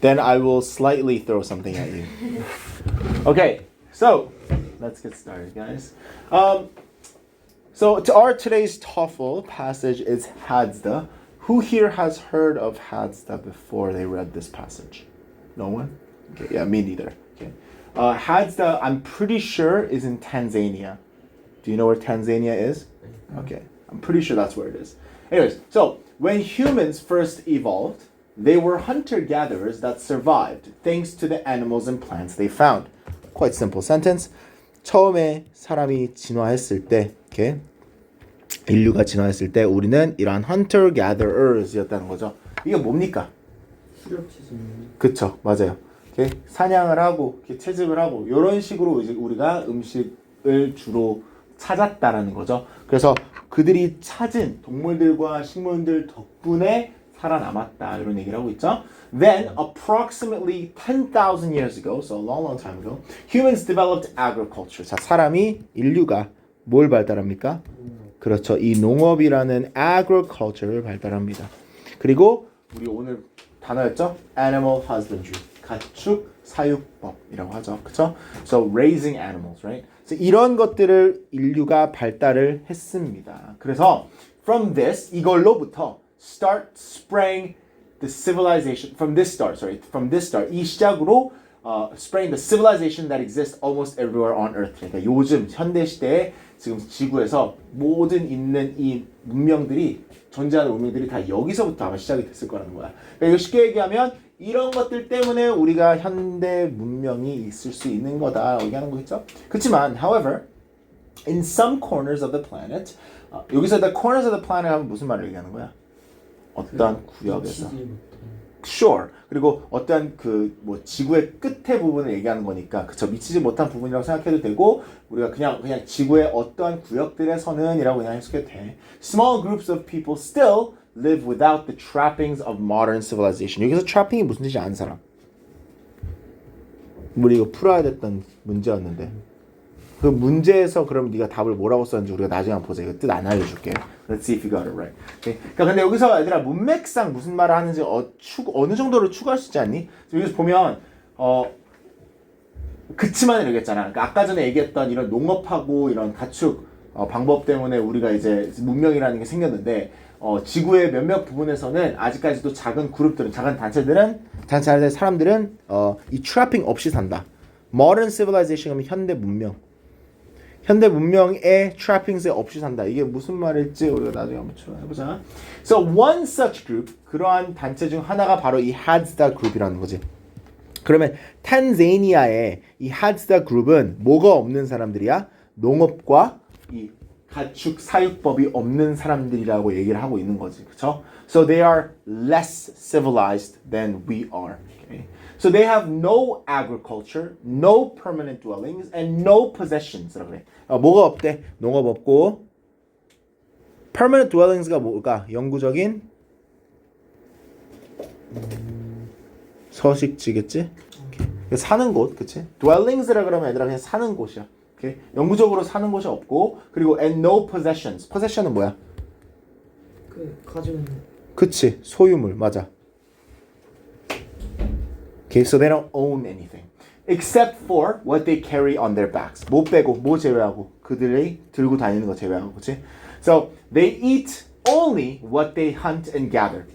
then I will slightly throw something at you. Okay, so let's get started, guys. So to our today's TOEFL passage is Hadza. Who here has heard of Hadza before they read this passage? No one? Okay, yeah, me neither. Okay, Hadza, I'm pretty sure, is in Tanzania. Do you know where Tanzania is? Okay, I'm pretty sure that's where it is. Anyways, so when humans first evolved, they were hunter-gatherers that survived thanks to the animals and plants they found. Quite simple sentence. 처음에 사람이 진화했을 때, okay, 인류가 진화했을 때 우리는 이러한 hunter-gatherers였다는 거죠. 이게 뭡니까? 수렵지순. 그쵸, 맞아요. okay, 사냥을 하고 채집을 하고 이런 식으로 이제 우리가 음식을 주로 찾았다라는 거죠. 그래서 그들이 찾은 동물들과 식물들 덕분에 살아남았다 이런 얘기를 하고 있죠. Then approximately 10,000 years ago, so a long time ago, humans developed agriculture. 자, 인류가 뭘 발달합니까? 그렇죠. 이 농업이라는 agriculture를 발달합니다. 그리고 우리 오늘 단어였죠? Animal husbandry. 가축 사육법이라고 하죠. 그렇죠? So raising animals, right? 이런 것들을 인류가 발달을 했습니다. 그래서 from this, 이걸로부터 start sprang the civilization, from this start, 이 시작으로 sprang the civilization that exists almost everywhere on earth. 그러니까 요즘 현대 시대에 지금 지구에서 모든 있는 이 문명들이 존재하는 문명들이 다 여기서부터 아마 시작이 됐을 거라는 거야. 그러니까 이거 쉽게 얘기하면 이런 것들 때문에 우리가 현대 문명이 있을 수 있는 거다 얘기하는 거겠죠. 그렇지만, however, in some corners of the planet, 여기서 the corners of the planet 하면 무슨 말을 얘기하는 거야? 어떠한 구역에서? Sure. 그리고 어떠한 뭐 지구의 끝에 부분을 얘기하는 거니까, 그쵸? 미치지 못한 부분이라고 생각해도 되고, 우리가 그냥 지구의 어떠한 구역들에서는이라고 그냥 해석해도 돼. Small groups of people still live without the trappings of modern civilization. 여기서 trapping이 무슨 뜻인지 아는 사람? 우리 이거 풀어야 됐던 문제였는데 그 문제에서 그럼 네가 답을 뭐라고 썼는지 우리가 나중에 한번 보자. 이거 뜻 안 알려줄게. Let's see if you got it right. Okay. 그러니까 근데 여기서 얘들아 문맥상 무슨 말을 하는지 어느 정도로 추구할 수 있지 않니? 여기서 보면 그치만을 얘기했잖아. 그러니까 아까 전에 얘기했던 이런 농업하고 이런 가축 방법 때문에 우리가 이제 문명이라는 게 생겼는데 지구의 몇몇 부분에서는 아직까지도 작은 그룹들은, 작은 단체들은 사람들은 이 트래핑 없이 산다. Modern civilization 하면 현대 문명의 트래핑스 없이 산다. 이게 무슨 말일지 우리가 나중에 한번 해보자. So one such group, 그러한 단체 중 하나가 바로 이 Hadza 그룹이라는 거지. 그러면 탄자니아의 이 Hadza 그룹은 뭐가 없는 사람들이야? 농업과 이 가축 사육법이 없는 사람들이라고 얘기를 하고 있는 거지. 그렇죠? So they are less civilized than we are. Okay? So they have no agriculture, no permanent dwellings, and no possessions. 그래. 뭐가 없대? 농업 없고 permanent dwellings가 뭘까? 영구적인 서식지겠지? Okay. 사는 곳, 그치? dwellings라 그러면 얘들아 그냥 사는 곳이야. Okay? 영구적으로 사는 곳이 없고, 그리고 and no possessions. possession은 뭐야? 가지고 그치, 소유물. 맞아. Okay, so they don't own anything except for what they carry on their backs. 뭐 빼고, 뭐 제외하고, 그들이 들고 다니는 거 제외하고, 그치? So they eat only what they hunt and gather,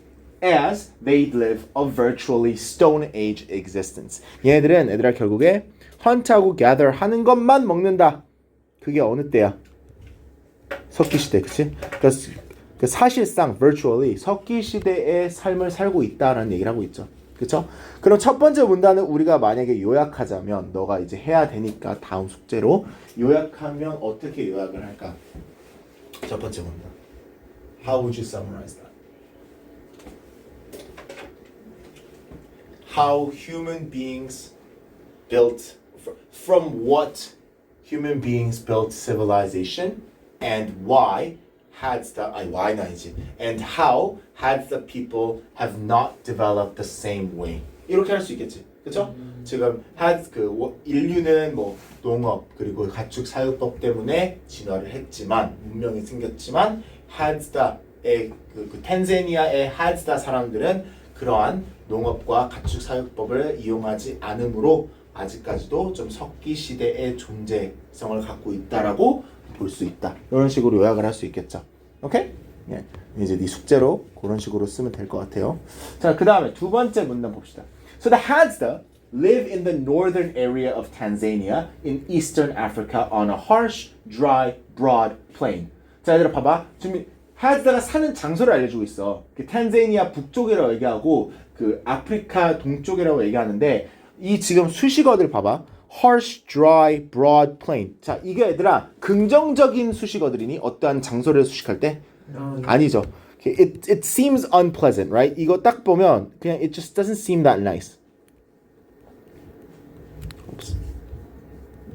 as they live a virtually Stone Age existence. 얘들아 결국에 hunt하고 gather 하는 것만 먹는다. 그게 어느 때야? 석기시대, 그치? 그러니까 사실상 virtually 석기시대의 삶을 살고 있다라는 얘기를 하고 있죠. 그쵸? 그럼 첫 번째 문단은 우리가 만약에 요약하자면, 너가 이제 해야 되니까 다음 숙제로 요약하면 어떻게 요약을 할까? 첫 번째 문단. How would you summarize that? How human beings built, from what human beings built civilization, and why and how Hadza people have not developed the same way. 이렇게 할 수 있겠지, 그렇죠? 지금 인류는 뭐 농업 그리고 가축 사육법 때문에 진화를 했지만, 문명이 생겼지만, Hadza의 그 탄자니아의 Hadza 사람들은 그러한 농업과 가축 사육법을 이용하지 않으므로 아직까지도 좀 석기 시대의 존재성을 갖고 있다라고 볼 수 있다. 이런 식으로 요약을 할 수 있겠죠. 오케이? 예. 이제 네 숙제로 그런 식으로 쓰면 될 것 같아요. 자, 그 다음에 두 번째 문단 봅시다. So the Hadza live in the northern area of Tanzania in eastern Africa on a harsh, dry, broad plain. 자, 얘들아 봐봐. 지금 하드가 사는 장소를 알려주고 있어. 그 탄자니아 북쪽이라고 얘기하고 그 아프리카 동쪽이라고 얘기하는데 이 지금 수식어들 봐봐. harsh, dry, broad plain. 자, 이게 얘들아 긍정적인 수식어들이니 어떠한 장소를 수식할 때? 아니죠. It seems unpleasant, right? 이거 딱 보면 그냥 it just doesn't seem that nice. Oops.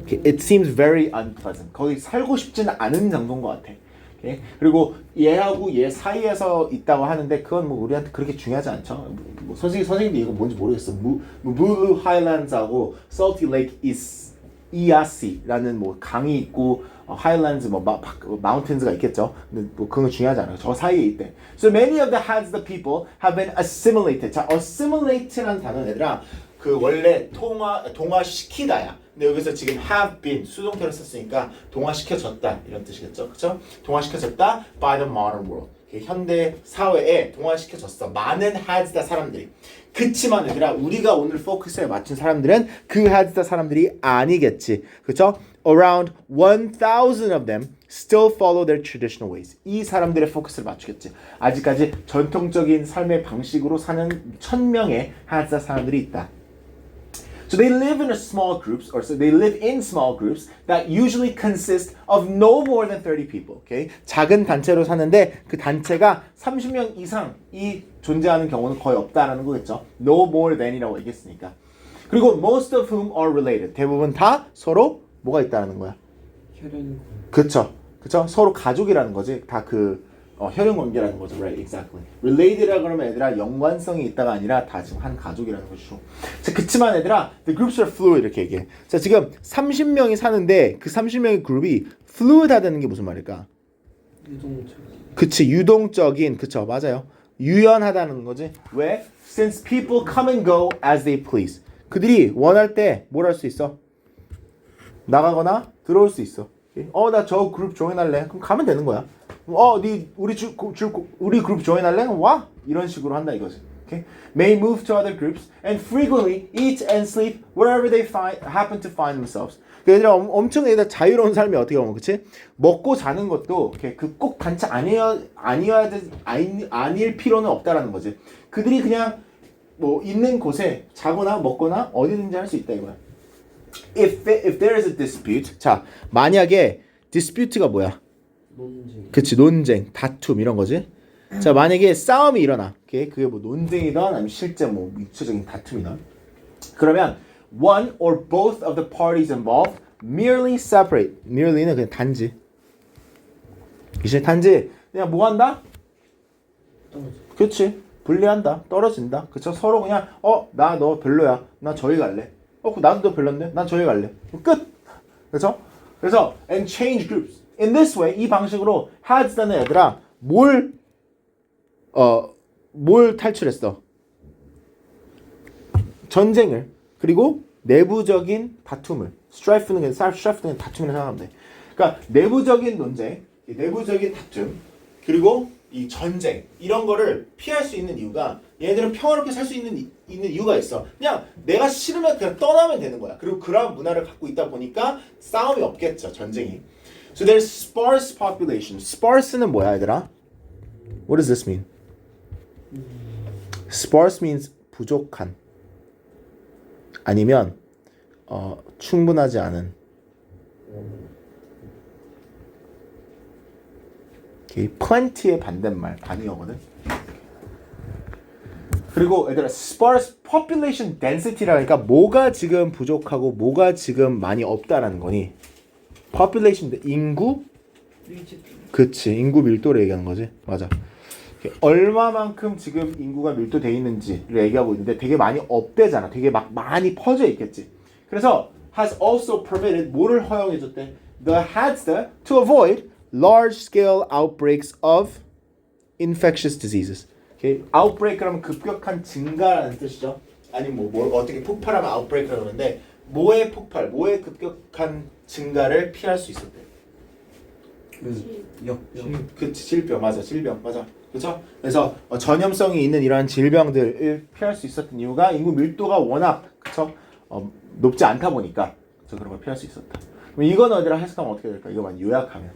It seems very unpleasant. 거기 살고 싶지는 않은 장소인 것 같아. Okay? 그리고 얘하고 얘 사이에서 있다고 하는데 그건 뭐 우리한테 그렇게 중요하지 않죠. 뭐 선생님도 이거 뭔지 모르겠어. Blue Highlands하고 Salty Lake Eyasi라는 뭐 강이 있고 Highlands 뭐 Mountains가 있겠죠. 근데 뭐 그건 중요하지 않아요. 저 사이에 있대. So many of the Hadza people have been assimilated. 자, assimilate라는 단어는 얘들아 그 원래 동화시키다야. 근데 여기서 지금 have been 수동태로 썼으니까 동화시켜졌다 이런 뜻이겠죠, 그렇죠? 동화시켜졌다 by the modern world. 현대 사회에 동화시켜졌어. 많은 하즈다 사람들이. 그치만 얘들아 우리가 오늘 포커스에 맞춘 사람들은 그 하즈다 사람들이 아니겠지, 그렇죠? Around 1,000 of them still follow their traditional ways. 이 사람들의 포커스를 맞추겠지. 아직까지 전통적인 삶의 방식으로 사는 1,000명의 하즈다 사람들이 있다. So they live in small groups, or so they live in small groups that usually consist of no more than 30 people. Okay? 작은 단체로 사는데 그 단체가 30명 이상이 존재하는 경우는 거의 없다라는 거겠죠. No more than이라고 얘기했으니까. 그리고 most of whom are related. 대부분 다 서로 뭐가 있다는 거야? 혈연. 그쵸. 그쵸? 서로 가족이라는 거지. 다 혈연 관계라는 거죠. Right, exactly. Related라 그러면 얘들아 연관성이 있다가 아니라 다 지금 한 가족이라는 거죠. 자, 그치만 얘들아 the groups are fluid 이렇게 얘기해. 자, 지금 30명이 사는데 그 30명의 그룹이 fluid하다는 게 무슨 말일까? 유동적. 그치, 유동적인. 그쵸, 맞아요. 유연하다는 거지. 왜? Since people come and go as they please. 그들이 원할 때 뭘 할 수 있어? 나가거나 들어올 수 있어. 나 저 그룹 조인할래. 그럼 가면 되는 거야. 우리 그룹 조인할래? 와! 이런 식으로 한다 이거지. Okay? May move to other groups and frequently eat and sleep wherever they happen to find themselves. 얘들아 엄청 얘들 자유로운 삶이 어떻게 보면 그치? 먹고 자는 것도 꼭 단체 아닐 필요는 없다라는 거지. 그들이 그냥 뭐 있는 곳에 자거나 먹거나 어디든지 할 수 있다 이거야. If there is a dispute, 자 만약에 dispute가 뭐야? 논쟁. 그치, 논쟁, 다툼 이런 거지. 자, 만약에 싸움이 일어나. 그게 뭐 논쟁이든 아니면 실제 뭐 육체적인 다툼이든. 그러면 one or both of the parties involved merely separate. merely는 그냥 단지. 이제 단지 그냥 뭐 한다? 떨어져. 그치. 분리한다. 떨어진다. 그쵸? 서로 그냥 나 너 별로야. 나 저기 갈래. 나도 너 별론데? 난 저기 갈래. 끝. 그쵸? 그래서 and change groups. In this way, 이 방식으로 하즈다는 얘들아 뭘 탈출했어? 전쟁을. 그리고 내부적인 다툼을. strife는 그냥 다툼이라고 생각하면 돼. 그러니까 내부적인 논쟁, 내부적인 다툼, 그리고 이 전쟁 이런 거를 피할 수 있는 이유가 얘네들은 평화롭게 살 수 있는 이유가 있어. 그냥 내가 싫으면 그냥 떠나면 되는 거야. 그리고 그런 문화를 갖고 있다 보니까 싸움이 없겠죠, 전쟁이. So there's sparse population. Sparse는 뭐야, 얘들아? What does this mean? Sparse means 부족한. 아니면 충분하지 않은. Okay. plenty의 반대말 아니어거든. 그리고 얘들아 sparse population density라니까 뭐가 지금 부족하고 뭐가 지금 많이 없다라는 거니? population 인구? 그치, 인구 밀도를 얘기하는 거지. 맞아. 얼마만큼 지금 인구가 밀도돼 있는지를 얘기하고 있는데 되게 많이 없대잖아. 되게 막 많이 퍼져 있겠지. 그래서 has also permitted 뭐를 허용해줬대? The Hadza to avoid large-scale outbreaks of infectious diseases. 오케이? outbreak라면 급격한 증가라는 뜻이죠. 아니 뭘 어떻게 폭발하면 outbreak라고 그러는데 뭐의 폭발, 뭐의 급격한 증가를 피할 수 있었대. 그 질병 맞아, 질병 맞아, 그렇죠? 그래서 전염성이 있는 이러한 질병들을 피할 수 있었던 이유가 인구 밀도가 워낙 그렇죠? 높지 않다 보니까 그래서 그런 걸 피할 수 있었다. 그럼 이건 어디라 해석하면 어떻게 될까? 이거만 요약하면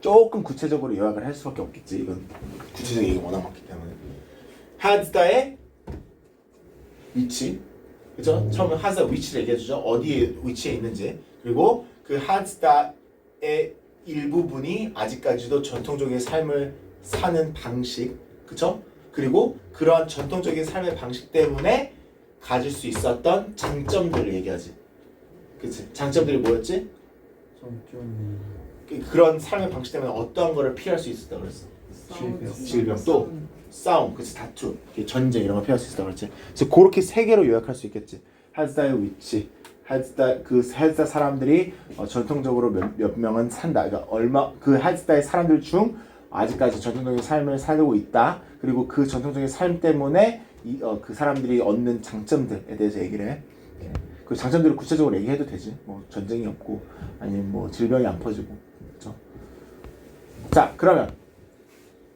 조금 구체적으로 요약을 할 수밖에 없겠지. 이건 구체적인 얘기 워낙 많기 때문에 하즈다의 위치, 그죠? 처음에 하즈다 위치를 얘기해주죠. 어디에 위치에 있는지. 그리고 그 하즈다의 일부분이 아직까지도 전통적인 삶을 사는 방식, 그죠? 그리고 그러한 전통적인 삶의 방식 때문에 가질 수 있었던 장점들을 얘기하지. 그치? 장점들이 뭐였지? 그런 삶의 방식 때문에 어떠한 거를 피할 수 있었다 그랬어. 질병 또 싸움, 그치? 다투, 전쟁 이런 걸 피할 수 있었다 그랬지. 그래서 그렇게 세 개로 요약할 수 있겠지. 하즈다의 위치, 하즈다 사람들이 전통적으로 몇 명은 산다. 그러니까 그 하즈다의 사람들 중 아직까지 전통적인 삶을 살고 있다. 그리고 그 전통적인 삶 때문에 그 사람들이 얻는 장점들에 대해서 얘기를 해. 그 장점들을 구체적으로 얘기해도 되지. 뭐 전쟁이 없고 아니면 뭐 질병이 안 퍼지고. 그렇죠? 자, 그러면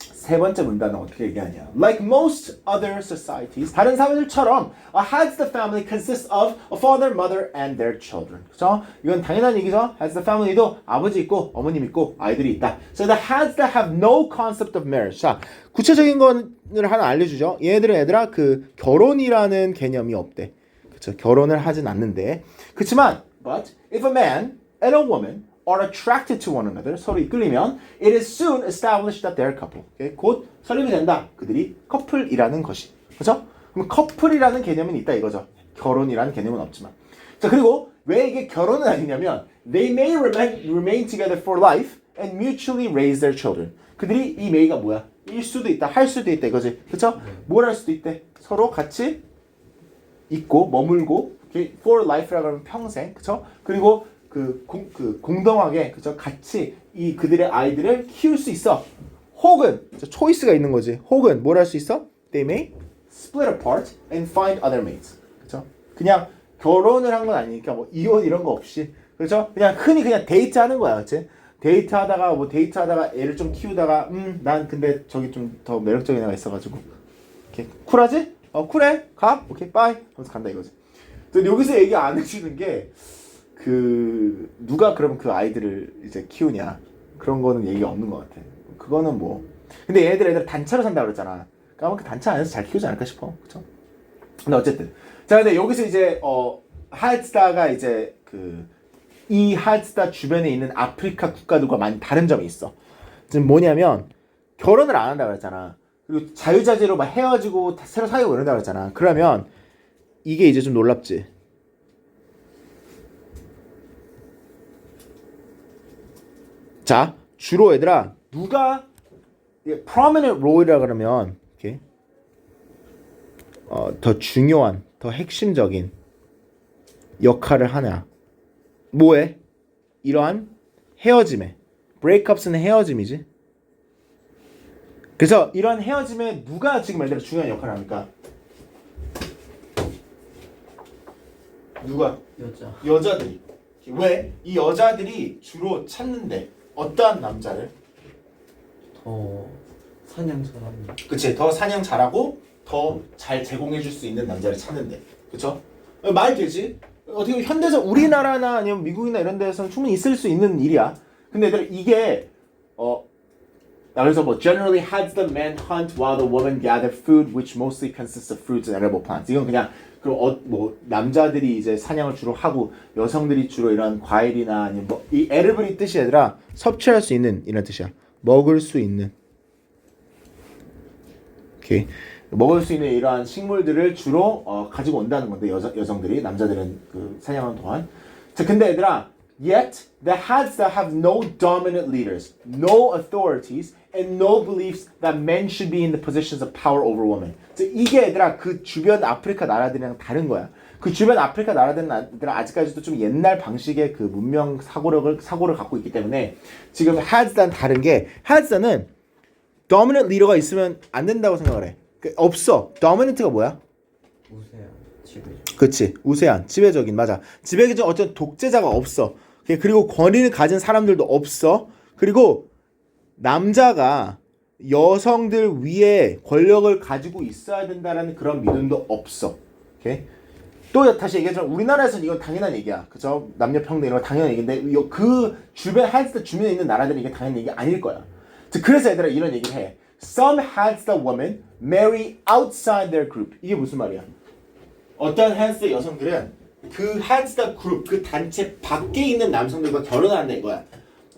세 번째 문단은 어떻게 얘기하냐? Like most other societies, 다른 사회들처럼, a Hadza family consists of a father, mother, and their children. 그렇죠? 이건 당연한 얘기죠. Hadza family도 아버지 있고 어머님 있고 아이들이 있다. So the Hadza have no concept of marriage. 자, 구체적인 거를 하나 알려주죠. 얘들아 그 결혼이라는 개념이 없대. 그렇죠? 결혼을 하진 않는데. 그렇지만, but if a man and a woman are attracted to one another, 서로 이끌리면 it is soon established that they're a couple. Okay? 곧 설립이 된다. 그들이 커플이라는 것이. 그렇죠? 그럼 커플이라는 개념은 있다 이거죠. 결혼이라는 개념은 없지만. 자, 그리고 왜 이게 결혼은 아니냐면 they may remain together for life and mutually raise their children. 그들이 이 may가 뭐야? 일 수도 있다, 할 수도 있다 이거지. 그렇죠? 뭘 할 수도 있대? 서로 같이 있고 머물고 okay? for life라고 하면 평생. 그렇죠? 그리고 공동하게 그죠 같이 이 그들의 아이들을 키울 수 있어. 혹은 초이스가 있는 거지. 혹은 뭘 할 수 있어? They may split apart and find other mates. 그죠? 그냥 결혼을 한 건 아니니까 뭐 이혼 이런 거 없이 그렇죠? 그냥 흔히 그냥 데이트하는 거야, 그렇지? 데이트하다가 애를 좀 키우다가 난 근데 저기 좀 더 매력적인 애가 있어가지고 이렇게 쿨하지? 쿨해 가 오케이 빠이 하면서 간다 이거지. 근데 여기서 얘기 안 해주는 게 누가 그럼 그 아이들을 이제 키우냐 그런 거는 얘기가 없는 것 같아. 그거는 뭐 근데 애들 단체로 산다 그랬잖아. 그러니까 그 단체 안에서 잘 키우지 않을까 싶어. 그렇죠? 근데 어쨌든 자 근데 여기서 이제 하츠다가 이제 이 하츠다 주변에 있는 아프리카 국가들과 많이 다른 점이 있어. 지금 뭐냐면 결혼을 안 한다 그랬잖아. 그리고 자유자재로 막 헤어지고 새로 사귀고 이런다 그랬잖아. 그러면 이게 이제 좀 놀랍지. 자, 주로 얘들아 누가 prominent role이라 그러면 이렇게 더 중요한, 더 핵심적인 역할을 하냐? 뭐에? 이러한 헤어짐에 breakups는 헤어짐이지. 그래서 이러한 헤어짐에 누가 지금 말대로 중요한 역할을 합니까? 누가? 여자들이. 왜? 이 여자들이 주로 찾는데 어떠한 남자를? 더 사냥 잘하는. 그치, 더 사냥 잘하고 더 잘 제공해줄 수 있는 남자를 찾는데, 그쵸? 말 되지? 어떻게 보면 현대적 우리나라나 아니면 미국이나 이런 데서는 충분히 있을 수 있는 일이야. 근데 얘들아 이게 그래서 뭐 generally has the man hunt while the woman gather food, which mostly consists of fruits and edible plants. 이건 그냥 뭐 남자들이 이제 사냥을 주로 하고 여성들이 주로 이런 과일이나 아니면 뭐 이 edible이 뜻이 얘들아 섭취할 수 있는 이런 뜻이야. 먹을 수 있는. 오케이. 먹을 수 있는 이러한 식물들을 주로 가지고 온다는 건데 여성들이 남자들은 사냥하는 동안. 자 근데 얘들아 yet the Hadza have no dominant leaders, no authorities, and no beliefs that men should be in the positions of power over women. 자, 이게 얘들아 그 주변 아프리카 나라들이랑 다른 거야. 그 주변 아프리카 나라들은 아직까지도 좀 옛날 방식의 그 문명 사고를 갖고 있기 때문에 지금 하드스탄 다른 게 하드스탄은 dominant 리더가 있으면 안 된다고 생각을 해. 없어. dominant가 뭐야? 우세한 지배적. 그치. 우세한, 지배적인, 맞아. 지배적인 어떤 독재자가 없어. 그리고 권위를 가진 사람들도 없어. 그리고 남자가 여성들 위에 권력을 가지고 있어야 된다라는 그런 믿음도 없어. 오케이? 또 다시 얘기하지만 우리나라에서는 이건 당연한 얘기야. 그죠? 남녀 평등 이런 거 당연한 얘기인데 그 주변 하드스타 주변에 있는 나라들은 이게 당연한 얘기 아닐 거야. 그래서 얘들아 이런 얘기를 해. Some Hadsta women marry outside their group. 이게 무슨 말이야? 어떤 하드스타 여성들은 그 하드스타 그룹, 그 단체 밖에 있는 남성들과 결혼한다 이거야.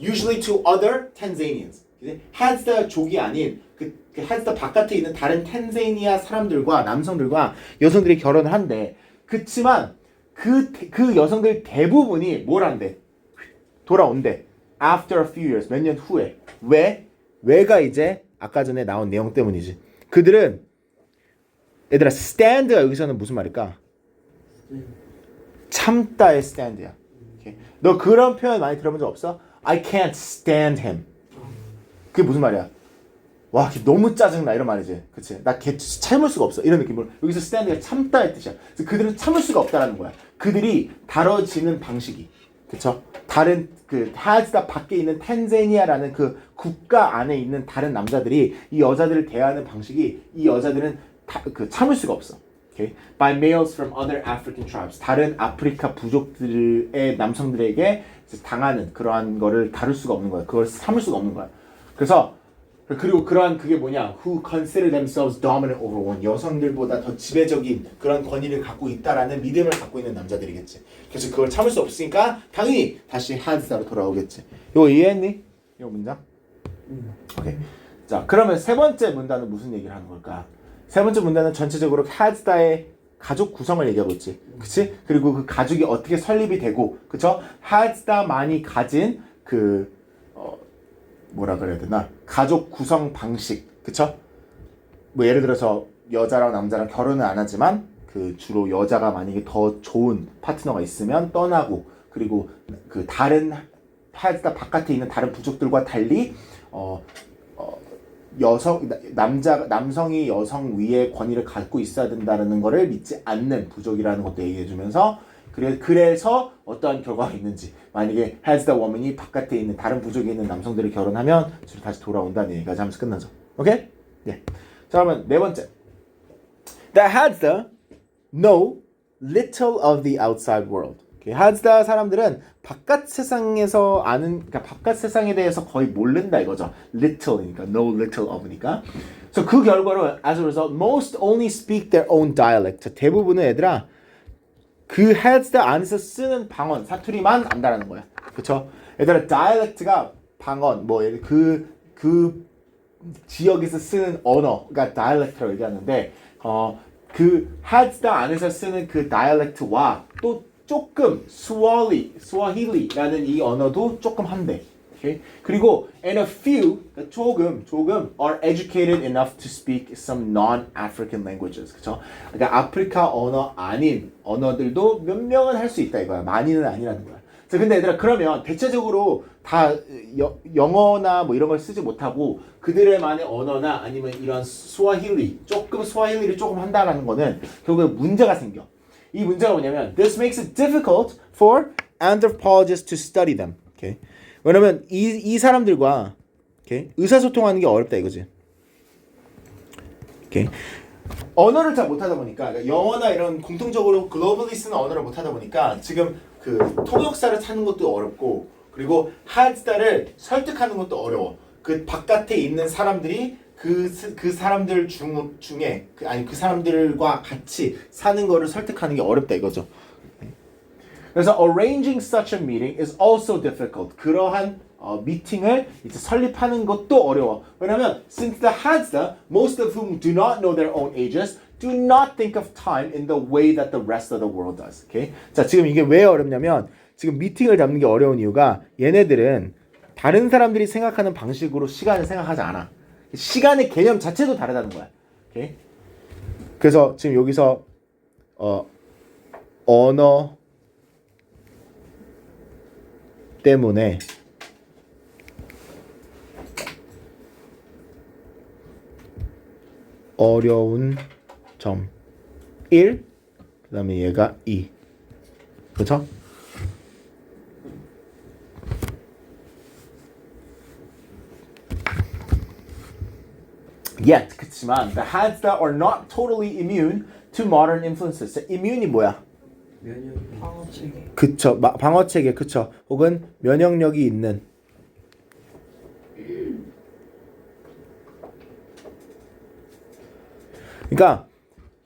Usually to other Tanzanians. 하드스타 족이 아닌 그 하드스타 바깥에 있는 다른 탄자니아 사람들과 남성들과 여성들이 결혼을 한대. 그치만 그 여성들 대부분이 뭘 한대? 돌아온대. After a few years, 몇 년 후에. 왜? 왜가 이제 아까 전에 나온 내용 때문이지. 그들은 얘들아 stand가 여기서는 무슨 말일까? 참다의 stand야. 오케이. 너 그런 표현 많이 들어본 적 없어? I can't stand him. 그게 무슨 말이야? 와, 걔 너무 짜증나 이런 말이지. 그치? 나 걔 참을 수가 없어 이런 느낌으로. 여기서 stand가 참다의 뜻이야. 그래서 그들은 참을 수가 없다라는 거야. 그들이 다뤄지는 방식이. 그쵸? 다른 그 하드스타 밖에 있는 탄자니아라는 그 국가 안에 있는 다른 남자들이 이 여자들을 대하는 방식이 이 여자들은 참을 수가 없어. Okay? By males from other African tribes. 다른 아프리카 부족들의 남성들에게 당하는 그러한 거를 다룰 수가 없는 거야. 그걸 참을 수가 없는 거야. 그래서 그리고 그러한 그게 뭐냐? Who consider themselves dominant over women. 여성들보다 더 지배적인 그런 권위를 갖고 있다라는 믿음을 갖고 있는 남자들이겠지. 그래서 그걸 참을 수 없으니까 당연히 다시 하드스타로 돌아오겠지. 이거 이해했니? 이 문장? 오케이. 자, 그러면 세 번째 문단은 무슨 얘기를 하는 걸까? 세 번째 문단은 전체적으로 하드스타의 가족 구성을 얘기하고 있지. 그치? 그리고 그 가족이 어떻게 설립이 되고, 그쵸? 하드스타만이 가진 뭐라 그래야 되나? 가족 구성 방식. 그쵸? 뭐 예를 들어서 여자랑 남자랑 결혼은 안 하지만 그 주로 여자가 만약에 더 좋은 파트너가 있으면 떠나고 그리고 그 다른 하드스타 바깥에 있는 다른 부족들과 달리 남성이 여성 위에 권위를 갖고 있어야 된다는 거를 믿지 않는 부족이라는 것도 얘기해주면서 그래서 어떠한 결과가 있는지 만약에 하드스타 워먼이 바깥에 있는 다른 부족에 있는 남성들을 결혼하면 주로 다시 돌아온다는 얘기까지 하면서 끝나죠. 오케이? 네. 자 그러면 네 번째. The 하드스타 know little of the outside world. 하드스타 사람들은 바깥 세상에서 그러니까 바깥 세상에 대해서 거의 모른다 이거죠. little니까 know little of니까. 그래서 그 결과로 as a result, most only speak their own dialect. 대부분은 얘들아 그 하드스타 안에서 쓰는 방언, 사투리만 안다라는 거야. 그쵸? 얘들아 dialect가 방언, 그 지역에서 쓰는 언어가 dialect라고 얘기하는데 그 하드스타 안에서 쓰는 그 dialect와 또 조금 스와힐리라는 이 언어도 조금 한대. Okay? 그리고 and a few 조금 are educated enough to speak some non-African languages. 그렇죠? 그러니까 아프리카 언어 아닌 언어들도 몇 명은 할 수 있다 이거야. 많이는 아니라는 거야. 자, 근데 얘들아 그러면 대체적으로 다 영어나 뭐 이런 걸 쓰지 못하고 그들만의 언어나 아니면 이런 스와힐리를 조금 한다라는 거는 결국에 문제가 생겨. 이 문제가 뭐냐면 this makes it difficult for anthropologists to study them. Okay? 왜냐면 이 사람들과 okay? 의사소통하는 게 어렵다 이거지. Okay? 언어를 잘 못하다 보니까 그러니까 영어나 이런 공통적으로 글로벌리 쓰는 언어를 못하다 보니까 지금 그 통역사를 찾는 것도 어렵고 그리고 하드스타를 설득하는 것도 어려워. 그 바깥에 있는 사람들이 그 사람들 중에 그 사람들과 같이 사는 거를 설득하는 게 어렵다 이거죠. 그래서 arranging such a meeting is also difficult. 그러한 미팅을 이제 설립하는 것도 어려워. 왜냐면 since the Hadza, most of whom do not know their own ages, do not think of time in the way that the rest of the world does. Okay? 자, 지금 이게 왜 어렵냐면 지금 미팅을 잡는 게 어려운 이유가 얘네들은 다른 사람들이 생각하는 방식으로 시간을 생각하지 않아. 시간의 개념 자체도 다르다는 거야. Okay? 그래서 지금 여기서 언어 때문에 어려운 점 1, 그 다음에 얘가 2. 그쵸? Yet, 그치만 the hands that are not totally immune to modern influences. immune이 뭐야? 면역이 방어체계. 그쵸, 방어체계, 그쵸. 혹은 면역력이 있는. 그러니까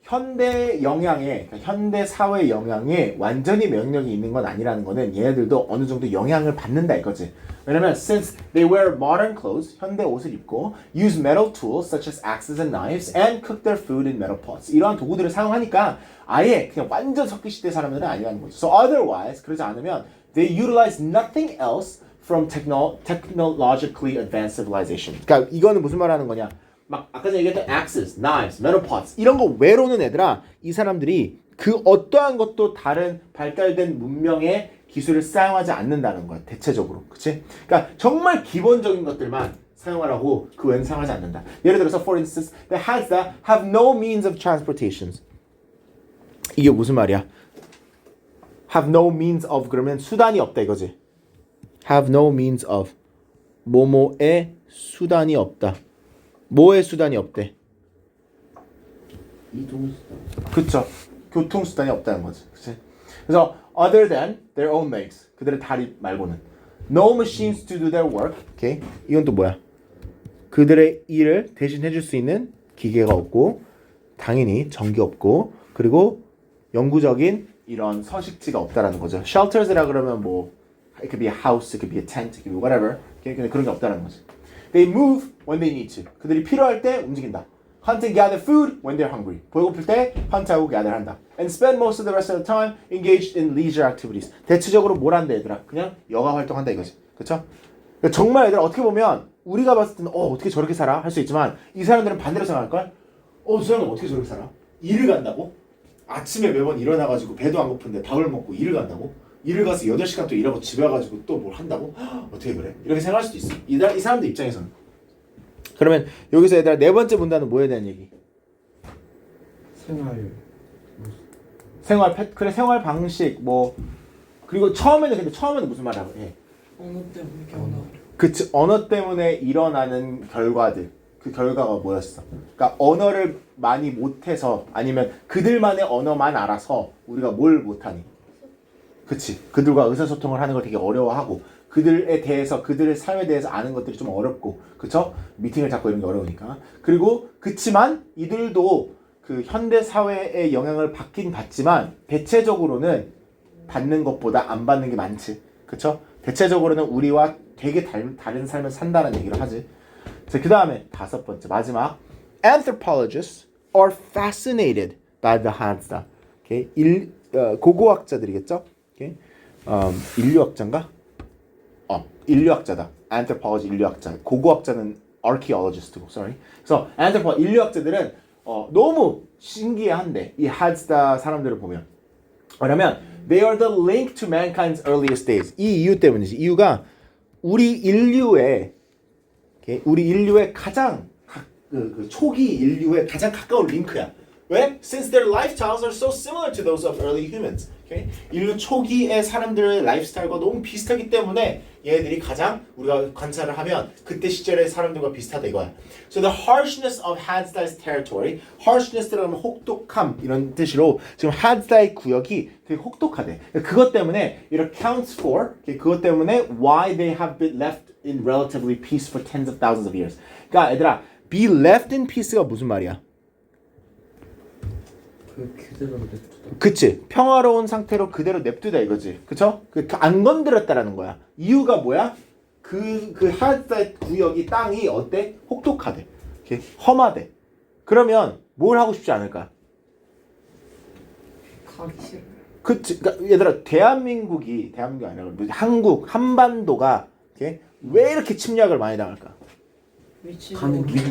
현대 영향에, 그러니까 현대 사회 영향에 완전히 면역력이 있는 건 아니라는 거는 얘네들도 어느 정도 영향을 받는다 이거지. 왜냐면 since they wear modern clothes, 현대 옷을 입고 use metal tools such as axes and knives and cook their food in metal pots. 이러한 도구들을 사용하니까 아예 그냥 완전 석기 시대 사람들은 아니라는 거죠. So otherwise, 그러지 않으면 they utilize nothing else from technologically advanced civilization. 그러니까 이거는 무슨 말하는 거냐? 막 아까 전에 얘기했던 axes, knives, metal pots 이런 거 외로는 애들아 이 사람들이 그 어떠한 것도 다른 발달된 문명의 기술을 사용하지 않는다는 거야 대체적으로 그치? 그러니까 정말 기본적인 것들만 사용하라고 그 외에는 사용하지 않는다. 예를 들어서 for instance the hands that have no means of transportation 이게 무슨 말이야? have no means of 그러면 수단이 없다 이거지. have no means of 뭐뭐의 수단이 없다. 뭐의 수단이 없대? 이동수단. 그쵸. 교통수단이 없다는 거지. 그치? 그래서 other than their own legs. 그들의 다리 말고는. No machines to do their work. 오케이. 이건 또 뭐야? 그들의 일을 대신 해줄 수 있는 기계가 없고 당연히 전기 없고 그리고 영구적인 이런 서식지가 없다라는 거죠. shelters라 그러면 뭐 it could be a house, it could be a tent, it could be whatever. 오케이? 근데 그런 게 없다라는 거지. They move when they need to. 그들이 필요할 때 움직인다. Hunt and gather food when they're hungry. 배고플 때 hunt하고 gather 한다. And spend most of the rest of the time engaged in leisure activities. 대체적으로 뭘 한다 얘들아? 그냥 여가 활동한다 이거지. 그쵸? 그러니까 정말 얘들아 어떻게 보면 우리가 봤을 때는 어떻게 저렇게 살아? 할 수 있지만 이 사람들은 반대로 생각할걸? 저 사람은 어떻게 저렇게 살아? 일을 간다고? 아침에 매번 일어나가지고 배도 안 고픈데 밥을 먹고 일을 간다고? 일을 가서 8시간 또 일하고 집에 와가지고 또 뭘 한다고? 어떻게 그래? 이렇게 생각할 수도 있어. 이 사람들 입장에서는. 그러면 여기서 얘들아 네 번째 문단은 뭐에 대한 얘기? 생활 방식 뭐 그리고 처음에는 무슨 말이라고 해? 언어 때문에 변화. 그치 언어 때문에 일어나는 결과들 그 결과가 뭐였어? 그러니까 언어를 많이 못해서 아니면 그들만의 언어만 알아서 우리가 뭘 못하니? 그치 그들과 의사소통을 하는 걸 되게 어려워하고 그들에 대해서 그들의 삶에 대해서 아는 것들이 좀 어렵고 그쵸? 미팅을 잡고 이런 게 어려우니까 그리고 그치만 이들도 그 현대 사회의 영향을 받긴 받지만 대체적으로는 받는 것보다 안 받는 게 많지 그쵸? 대체적으로는 우리와 되게 다른 삶을 산다는 얘기를 하지. 자, 그 다음에 5번째 마지막 Anthropologists are fascinated by the Hadza. Okay? 고고학자들이겠죠? Okay? 인류학자인가? 인류학자다. Anthropology 인류학자. 고고학자는 archaeologist고, sorry. 그래서 anthropology 인류학자들은 너무 신기해한데 이 Hadza 사람들을 보면. 왜냐면 they are the link to mankind's earliest days. 이 이유 때문이지. 이유가 우리 인류의 가장 그 초기 인류의 가장 가까운 링크야. 왜? Since their lifestyles are so similar to those of early humans. Okay? 인류 초기의 사람들의 라이프스타일과 너무 비슷하기 때문에 얘네들이 가장 우리가 관찰을 하면 그때 시절의 사람들과 비슷하다 이거야. So the harshness of Hadza's territory, harshness라는 혹독함 이런 뜻으로 지금 Hadza의 구역이 되게 혹독하대. 그것 때문에 it accounts for 그것 때문에 why they have been left in relatively peace for tens of thousands of years. 그러니까 얘들아, be left in peace가 무슨 말이야? 그대로 냅두다. 그치 평화로운 상태로 그대로 냅두다 이거지 그쵸? 안 건드렸다라는 거야. 이유가 뭐야? 그 하드사의 구역이 땅이 어때? 혹독하대 이렇게 험하대. 그러면 뭘 하고 싶지 않을까? 가기 싫어. 그치 그러니까 얘들아 대한민국이 아니라 한반도가 이렇게 왜 이렇게 침략을 많이 당할까? 가는 길이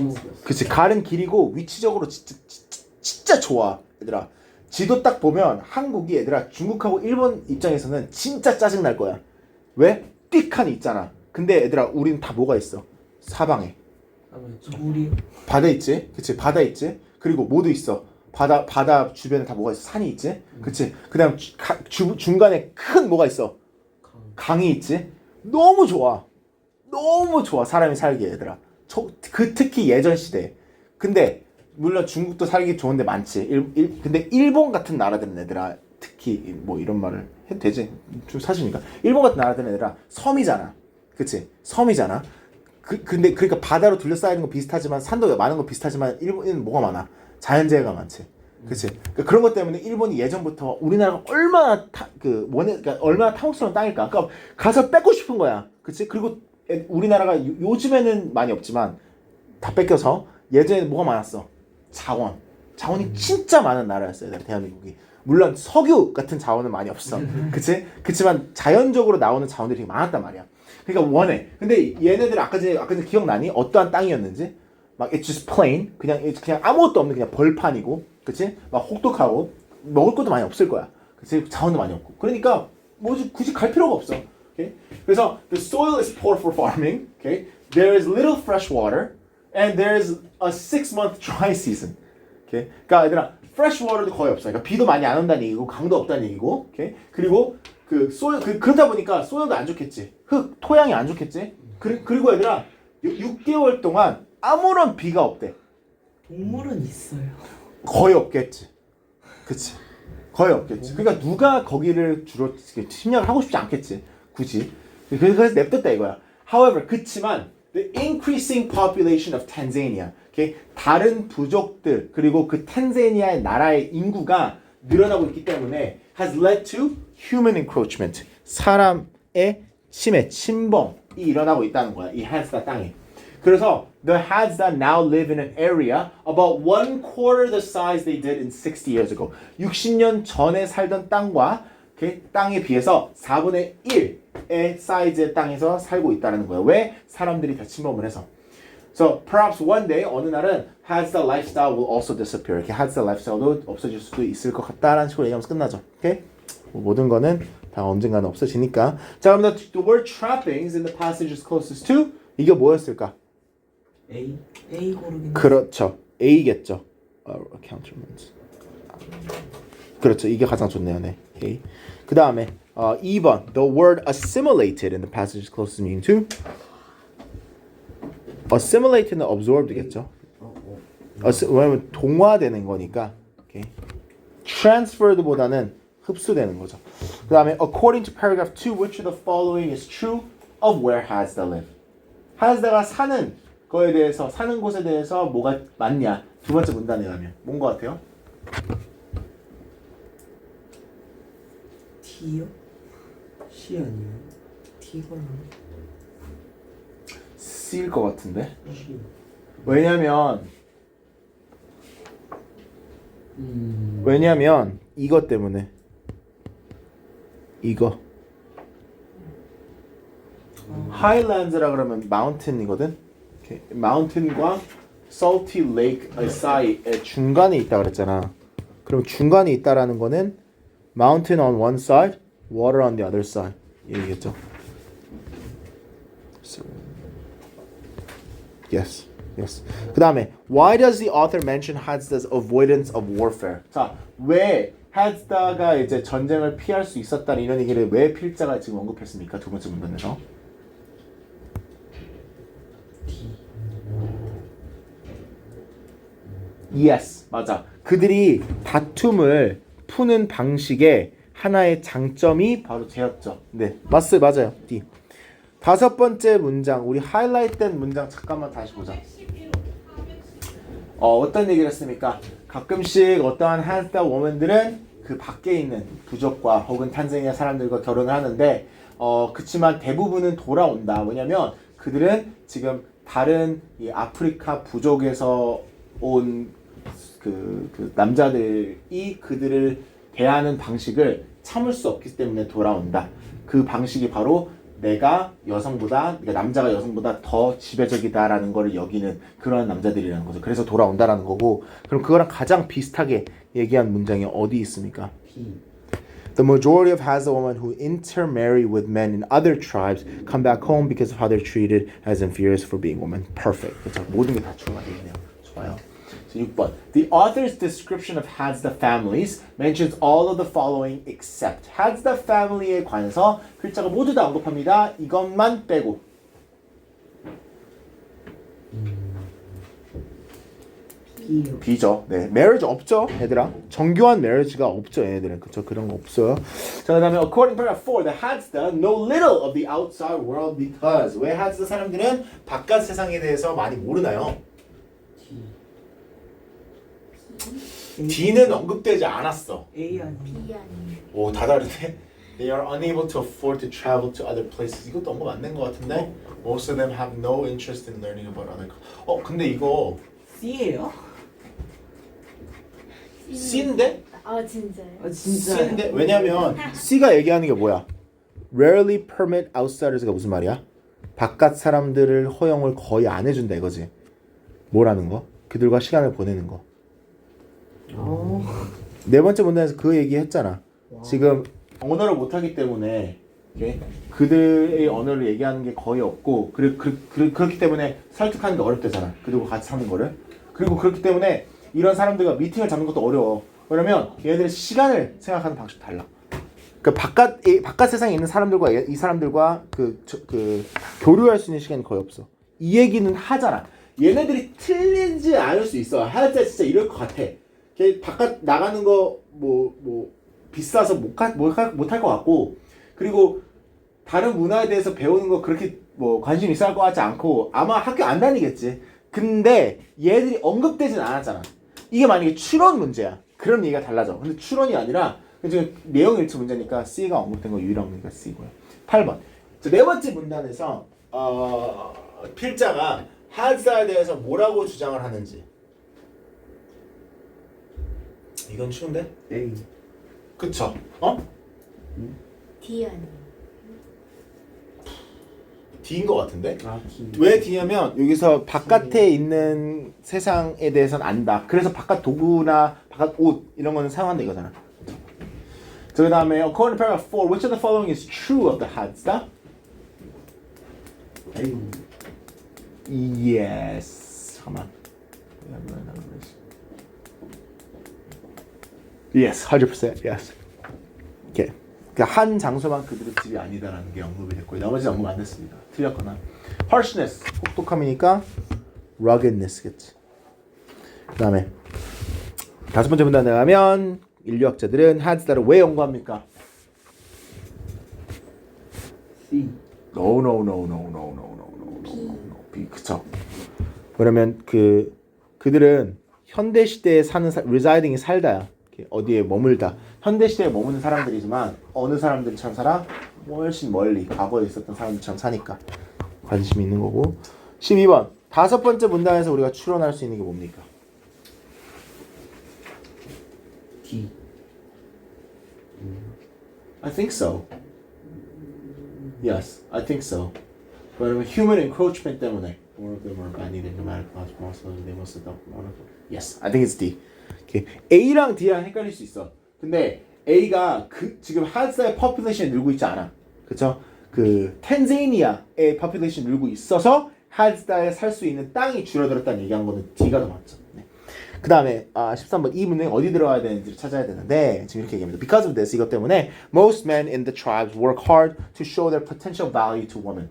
그치 가는 길이고 위치적으로 진짜 좋아 얘들아. 지도 딱 보면 한국이 얘들아 중국하고 일본 입장에서는 진짜 짜증 날 거야. 왜? 띡하니 있잖아. 근데 얘들아 우리는 다 뭐가 있어? 사방에 물이 바다 있지, 그치? 바다 있지. 그리고 뭐도 있어. 바다 주변에 다 뭐가 있어? 산이 있지, 그치? 그다음 중간에 큰 뭐가 있어? 강이 있지. 너무 좋아. 너무 좋아. 사람이 살기 얘들아. 특히 예전 시대. 근데 물론 중국도 살기 좋은데 많지. 근데 일본 같은 나라들은 얘들아 특히 뭐 이런 말을 해도 되지? 좀 사실이니까. 일본 같은 나라들은 얘들아 섬이잖아. 그치? 섬이잖아. 근데 그러니까 바다로 둘러싸여 있는 거 비슷하지만 산도 많은 거 비슷하지만 일본은 뭐가 많아? 자연재해가 많지. 그치? 그러니까 그런 것 때문에 일본이 예전부터 우리나라가 얼마나 그러니까 얼마나 탐욕스러운 땅일까? 그러니까 가서 뺏고 싶은 거야. 그치? 그리고 우리나라가 요즘에는 많이 없지만 다 뺏겨서 예전에는 뭐가 많았어? 자원이 진짜 많은 나라였어요. 대한민국이. 물론 석유 같은 자원은 많이 없어. 그치? 그치만 자연적으로 나오는 자원들이 되게 많았단 말이야. 그러니까 원해. 근데 얘네들 아까 전에 기억나니? 어떠한 땅이었는지? 막 it's just plain. 그냥 아무것도 없는 그냥 벌판이고. 그치? 막 혹독하고 먹을 것도 많이 없을 거야. 그치? 자원도 많이 없고. 그러니까 뭐지 굳이 갈 필요가 없어. Okay? 그래서 the soil is poor for farming. Okay? There is little fresh water and there is a 6-month dry season. Okay? 그러니까 얘들아 fresh water도 거의 없어. 그러니까 비도 많이 안 온다는 얘기고 강도 없다는 얘기고. Okay? 그리고 그러다 보니까 소일도 안 좋겠지. 토양이 안 좋겠지. 그리고 얘들아 6개월 동안 아무런 비가 없대. 동물은 있어요. 거의 없겠지. 그치? 거의 없겠지. 그러니까 누가 거기를 주로 침략을 하고 싶지 않겠지. 굳이. 그래서 냅뒀다 이거야. However, 그치만 the increasing population of Tanzania, okay? 다른 부족들 그리고 그 탄자니아의 나라의 인구가 늘어나고 있기 때문에 has led to human encroachment. 사람의 침범이 일어나고 있다는 거야. 이 하드스타 땅에. 그래서 the Hadza now live in an area about 1/4 the size they did in 60 years ago. 60년 전에 살던 땅과 땅에 비해서 4분의 1의 사이즈의 땅에서 살고 있다는 거예요. 왜? 사람들이 다 침범을 해서. So perhaps one day 어느 날은 Hadza lifestyle will also disappear. 이렇게 Hadza lifestyle도 없어질 수도 있을 것 같다라는 식으로 얘기하면서 끝나죠. 오케이? 모든 거는 다 언젠가는 없어지니까. 자, 그럼 the word trappings in the passages closest to 이게 뭐였을까? A 고르긴 그렇죠. A겠죠. countermeasures. 그렇죠. 이게 가장 좋네요. 네. A. 그 다음에 2번 the word assimilated in the passages closest meaning to assimilated는 absorbed겠죠. 왜냐면 동화되는 거니까. 오케이. transferred보다는 흡수되는 거죠. 그 다음에 according to paragraph 2 which of the following is true of where Hadza live. Hadza가 사는 거에 대해서 사는 곳에 대해서 뭐가 맞냐? 두 번째 문단에 가면 뭔 거 같아요? D요? C 아니에요? D걸로. C일 것 같은데. C. 왜냐면 이것 때문에 이거 하이랜드라 그러면 마운틴이거든. 마운틴과 salty lake 사이에 중간에 있다 그랬잖아. 그럼 중간에 있다라는 거는 mountain on one side, water on the other side 얘기겠죠. So, yes. 그 다음에 why does the author mention Hadza's avoidance of warfare? 자, 왜 Hadza가 이제 전쟁을 피할 수 있었다는 이런 얘기를 왜 필자가 지금 언급했습니까? 두 번째 문단에서. Yes, 맞아. 그들이 다툼을 푸는 방식의 하나의 장점이 바로 쟤였죠. 네, 맞아요. D. 다섯 번째 문장, 우리 하이라이트된 문장 잠깐만 다시 보자. 어떤 얘기를 했습니까? 가끔씩 어떠한 한스타 워먼들은 그 밖에 있는 부족과 혹은 탄자니아 사람들과 결혼을 하는데 그치만 대부분은 돌아온다. 왜냐면 그들은 지금 다른 이 아프리카 부족에서 온 그 남자들이 그들을 대하는 방식을 참을 수 없기 때문에 돌아온다. 그 방식이 바로 내가 여성보다, 그러니까 남자가 여성보다 더 지배적이다라는 걸 여기는 그런 남자들이라는 거죠. 그래서 돌아온다라는 거고, 그럼 그거랑 가장 비슷하게 얘기한 문장이 어디 있습니까? P. The majority of Hadza women who intermarry with men in other tribes come back home because of how they're treated as inferiors for being women. Perfect. 그렇죠. 모든 게 다 추가가 되겠네요. 좋아요. So 6번. The author's description of Hadza families mentions all of the following except. Hadza family에 관해서 글자가 모두 다 언급합니다. 이것만 빼고. P요. B죠. 네, marriage 없죠, 얘들아. 정교한 marriage가 없죠, 얘네들은. 그쵸? 그런 거 없어요. 자, 그다음에 according to paragraph 4, the Hadza know little of the outside world because 왜 Hadza 사람들은 바깥 세상에 대해서 많이 모르나요? D는 언급되지 않았어. A 아니에요. B 아니에요. 오, 다 다르네. They are unable to afford to travel to other places. 이것도 언급 안 된 것 같은데. Most of them have no interest in learning about other. 근데 이거 C예요? C인데? 아 진짜요? 아 진짜. C인데? 왜냐면 C가 얘기하는 게 뭐야? Rarely permit outsiders가 무슨 말이야? 바깥 사람들을 허용을 거의 안 해준다 이거지. 뭐라는 거? 그들과 시간을 보내는 거. 네 번째 문단에서 그 얘기 했잖아. 지금 언어를 못하기 때문에 오케이? 그들의 언어를 얘기하는 게 거의 없고 그렇기 때문에 설득하는 게 어렵대잖아. 그리고 같이 사는 거를. 그리고 그렇기 때문에 이런 사람들과 미팅을 잡는 것도 어려워. 왜냐면 얘네들의 시간을 생각하는 방식이 달라. 그 바깥 세상에 있는 사람들과 이 사람들과 그 교류할 수 있는 시간이 거의 없어. 이 얘기는 하잖아. 얘네들이 틀리지 않을 수 있어. 하여튼 진짜 이럴 것 같아. 걔 바깥 나가는 거 뭐 비싸서 못할 것 같고, 그리고 다른 문화에 대해서 배우는 거 그렇게 뭐 관심 있어 할 것 같지 않고 아마 학교 안 다니겠지. 근데 얘들이 언급되진 않았잖아. 이게 만약에 추론 문제야. 그럼 얘기가 달라져. 근데 추론이 아니라 지금 내용 일치 문제니까 C가 언급된 거 유일한 거니까 C고요. 8번. 네 번째 문단에서 필자가 하드사에 대해서 뭐라고 주장을 하는지. 이건 쉬운데? A. 그쵸? D 아니에요. D인 것 같은데? 아 T. 왜 D냐면 여기서 바깥에 있는 세상에 대해서는 안다. 그래서 바깥 도구나 바깥 옷 이런 거는 사용한다 이거잖아. 자, 그 다음에 according to paragraph 4, which of the following is true of the Hadza? A. Yes. 잠깐만. Yes, 100%. Yes. 오케이. 그러니까 한 장소만 그들의 집이 아니다라는 게 언급이 됐고 나머지는 언급 안 됐습니다. 틀렸거나. Harshness, 혹독함이니까 ruggedness겠지. 그다음에 다섯 번째 문단에 가면 인류학자들은 하드사를 왜 연구합니까? C. No. B. 그쵸. 그러면 그들은 현대 시대에 사는 residing이 살다야. 어디에 머물다. 현대 시대에 머무는 사람들이지만 어느 사람들처럼 살아? 훨씬 멀리 과거에 있었던 사람들처럼 사니까 관심이 있는 거고. 12번. 다섯 번째 문단에서 우리가 추론할 수 있는 게 뭡니까? D. I think so. Yes, I think so. 왜냐면 human encroachment 때문에 more of them are bandied in nomadic class more so they must adopt one of them. Yes, I think it's D. Okay. A랑 D랑 헷갈릴 수 있어. 근데 A가 지금 하드사의 population이 늘고 있지 않아. 그쵸? 텐자니아의 population이 늘고 있어서 하드사에 살 수 있는 땅이 줄어들었다는 얘기한 거는 D가 더 맞죠. 네. 그 다음에 13번 이 문장에 어디 들어가야 되는지를 찾아야 되는데 지금 이렇게 얘기합니다. Because of this, 이것 때문에 most men in the tribes work hard to show their potential value to women.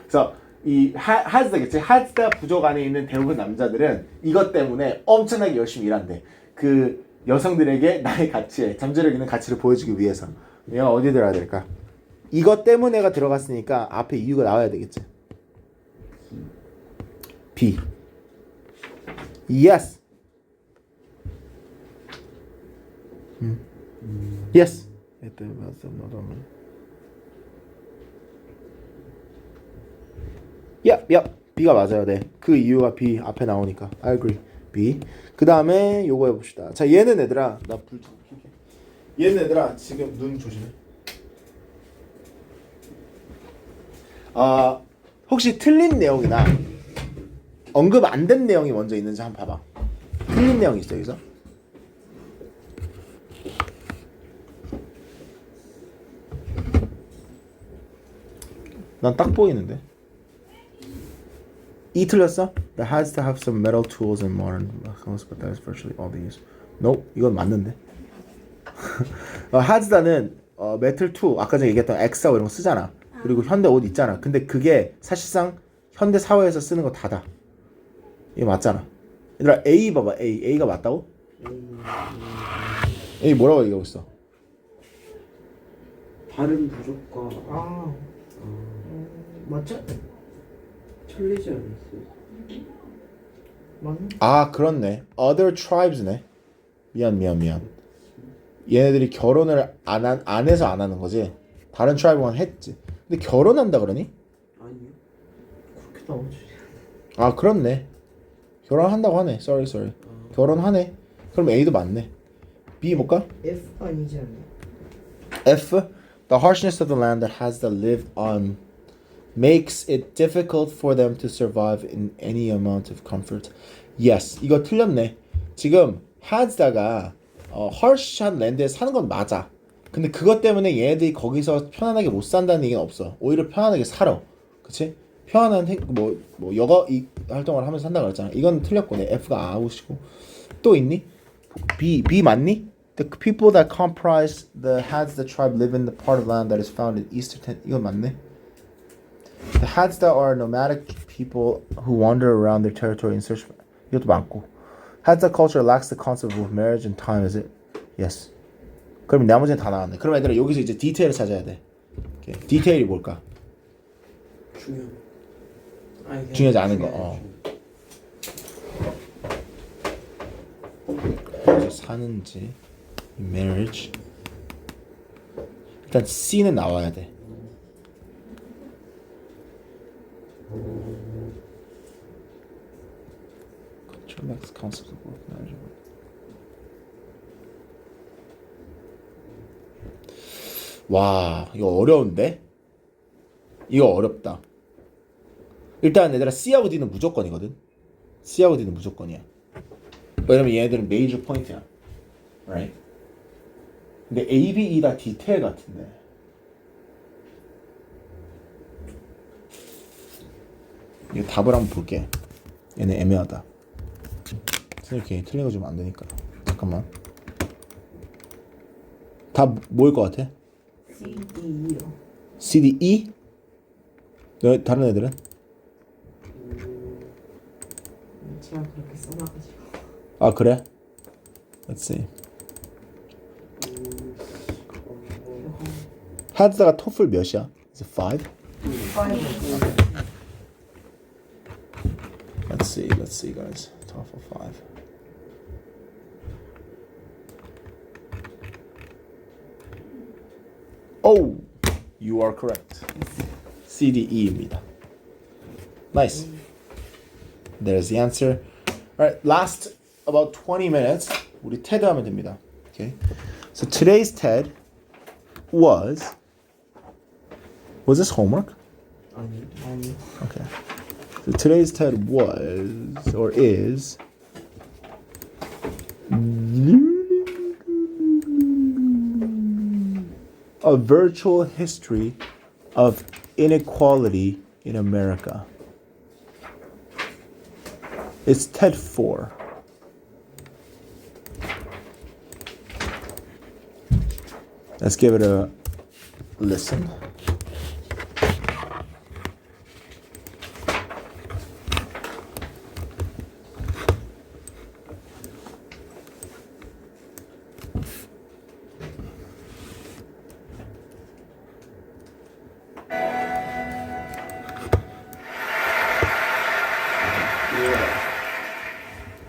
그래서 이 하드사겠지. 하드사 부족 안에 있는 대부분 남자들은 이것 때문에 엄청나게 열심히 일한대. 그 여성들에게 나의 가치에 잠재력 있는 가치를 보여주기 위해서. 얘가 어디 들어가야 될까? 이것 때문에가 들어갔으니까 앞에 이유가 나와야 되겠지. B. Yes. Yes. Yep. B가 맞아요. 네. 그 이유가 B 앞에 나오니까. I agree. B. 그 다음에 요거 해봅시다. 자, 얘는 얘들아. 나 불 좀 켜게. 얘는 얘들아. 지금 눈 조심해. 혹시 틀린 내용이나 언급 안 된 내용이 먼저 있는지 한번 봐봐. 틀린 내용이 있어 여기서? 난 딱 보이는데. 이 틀렸어? That has to have some metal tools and modern methods, but that is virtually all they use. Nope, 이건 맞는데. has다는 메틀 투 아까 전에 얘기했던 엑사 이런 거 쓰잖아. 그리고 현대 옷 있잖아. 근데 그게 사실상 현대 사회에서 쓰는 거 다다. 이게 맞잖아. 얘들아 A 봐봐. A가 맞다고? A 뭐라고 얘기하고 있어? 발음 부족과 맞죠? 틀리지 않았어요? 맞네. 아 그렇네. Other tribes네. 미안. 얘네들이 결혼을 안 해서 안 하는 거지. 다른 트라이브만 했지. 근데 결혼한다 그러니? 아니요. 그렇게 나오지. 아 그렇네. 결혼한다고 하네. Sorry. 결혼하네. 그럼 A도 맞네. B 볼까? F가 아니지 않나? F. The harshness of the land that has to live on makes it difficult for them to survive in any amount of comfort. Yes. 이거 틀렸네. 지금 has다가 harsh한 랜드에 사는 건 맞아. 근데 그것 때문에 얘네들이 거기서 편안하게 못 산다는 얘기는 없어. 오히려 편안하게 살아. 그치? 편안한 여가 이 활동을 하면서 산다 그랬잖아. 이건 틀렸고 내 F가 아웃이고. 또 있니? B 맞니? The people that comprise the Hadza tribe live in the part of land that is found in eastern. 이건 맞네. The Hadza are nomadic people who wander around their territory in search. 이것도 맞고. Hadza culture lacks the concept of marriage and time, is it? Yes. 그럼 나머지는 다 나왔네. 그럼 얘들아 여기서 이제 디테일을 찾아야 돼. 오케이. 디테일이 뭘까? 중요하지 않은 거. 어디서 사는지. marriage. 일단 C는 나와야 돼. Culture lacks the concept of work management. 와 이거 어려운데? 이거 어렵다. 일단 얘들아 C하고 D는 무조건이거든. C하고 D는 무조건이야. 왜냐면 얘네들은 메이저 포인트야. Right? 근데 A, B, E 다 디테일 같은데. 이거 답을 한번 볼게. 얘네 애매하다. 이렇게 틀린 거 주면 안 되니까. 잠깐만. 답 뭐일 것 같아? C, D, E요. C, D, E? 너 다른 애들은? 제가 그렇게 써놔가지고. 아 그래? Let's see. 하드다가 토플 몇이야? Is it 5? 5. Let's see guys. TOEFL 5. Oh, you are correct. CDE입니다. Nice. There's the answer. All right, last about 20 minutes. 우리 TED 하면 됩니다. Okay. So today's TED was this homework? 아니. Okay. So today's TED was or is a virtual history of inequality in America. It's TED 4. Let's give it a listen.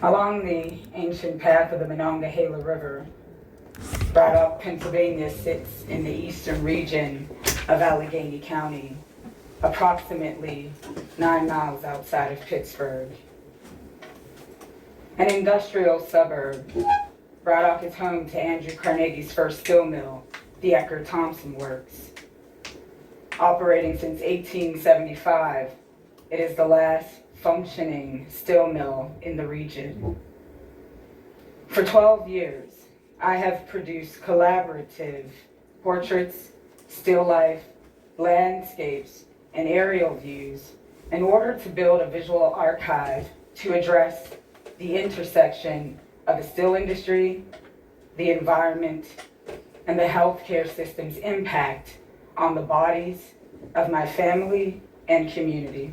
Along the ancient path of the Monongahela River, Braddock, Pennsylvania sits in the eastern region of Allegheny County, approximately 9 miles outside of Pittsburgh. An industrial suburb, Braddock is home to Andrew Carnegie's first steel mill, the Eckerd Thompson Works. Operating since 1875, it is the last functioning steel mill in the region. For 12 years, I have produced collaborative portraits, still life, landscapes, and aerial views in order to build a visual archive to address the intersection of the steel industry, the environment, and the healthcare system's impact on the bodies of my family and community.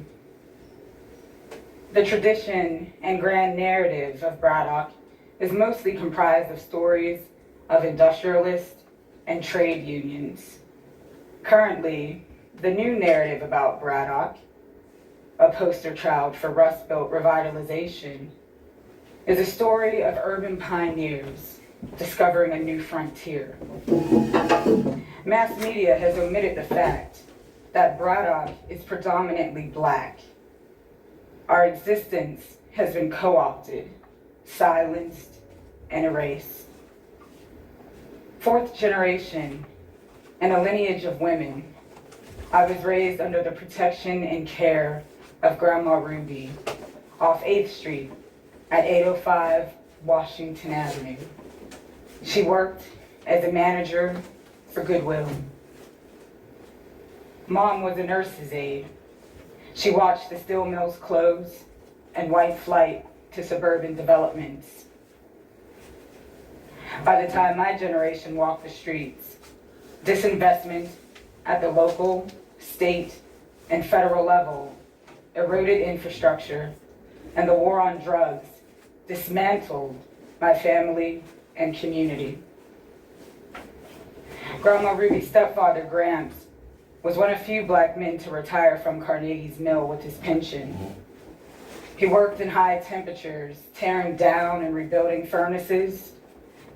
The tradition and grand narrative of Braddock is mostly comprised of stories of industrialists and trade unions. Currently, the new narrative about Braddock, a poster child for Rust Belt revitalization, is a story of urban pioneers discovering a new frontier. Mass media has omitted the fact that Braddock is predominantly Black. Our existence has been co-opted, silenced, and erased. Fourth generation and a lineage of women, I was raised under the protection and care of Grandma Ruby off 8th Street at 805 Washington Avenue. She worked as a manager for Goodwill. Mom was a nurse's aide. She watched the steel mills close and white flight to suburban developments. By the time my generation walked the streets, disinvestment at the local, state, and federal level eroded infrastructure, and the war on drugs dismantled my family and community. Grandma Ruby's stepfather, Gramps, was one of few Black men to retire from Carnegie's Mill with his pension. He worked in high temperatures, tearing down and rebuilding furnaces,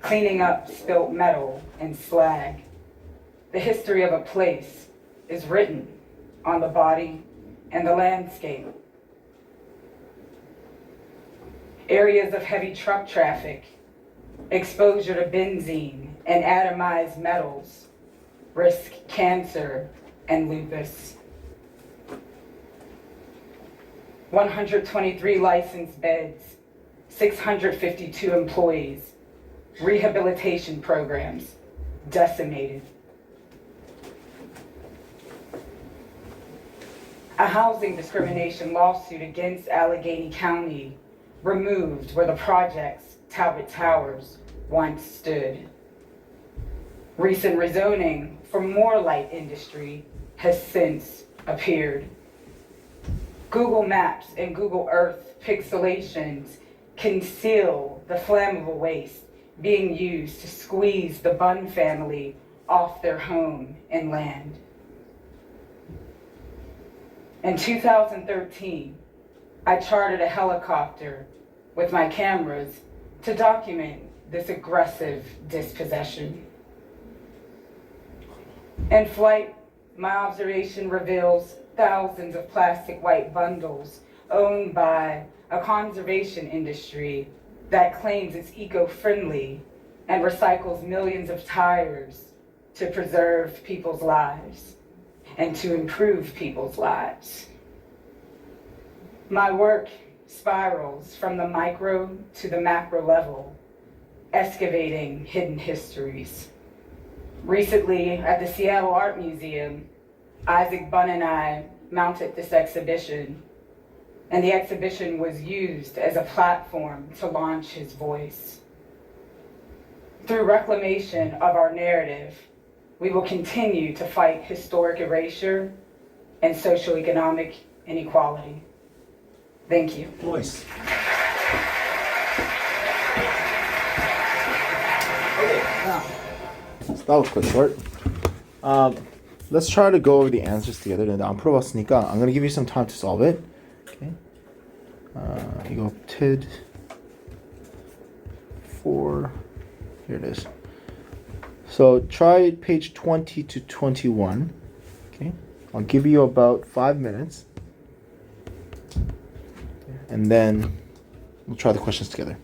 cleaning up spilt metal and slag. The history of a place is written on the body and the landscape. Areas of heavy truck traffic, exposure to benzene and atomized metals risk cancer and lupus. 123 licensed beds, 652 employees, rehabilitation programs decimated. A housing discrimination lawsuit against Allegheny County removed where the project's Talbot Towers once stood. Recent rezoning for more light industry has since appeared. Google Maps and Google Earth pixelations conceal the flammable waste being used to squeeze the Bunn family off their home and land. In 2013, I chartered a helicopter with my cameras to document this aggressive dispossession. In flight, my observation reveals thousands of plastic white bundles owned by a conservation industry that claims it's eco-friendly and recycles millions of tires to preserve people's lives and to improve people's lives. My work spirals from the micro to the macro level, excavating hidden histories. Recently, at the Seattle Art Museum, Isaac Bunn and I mounted this exhibition, and the exhibition was used as a platform to launch his voice. Through reclamation of our narrative, we will continue to fight historic erasure and socioeconomic inequality. Thank you. Voice. So that was quite short. Let's try to go over the answers together. 근데 안 풀어봤으니까 I'm gonna give you some time to solve it. Okay. 이거 TID 4. Here it is. So try page 20 to 21. Okay. I'll give you about 5 minutes. And then we'll try the questions together.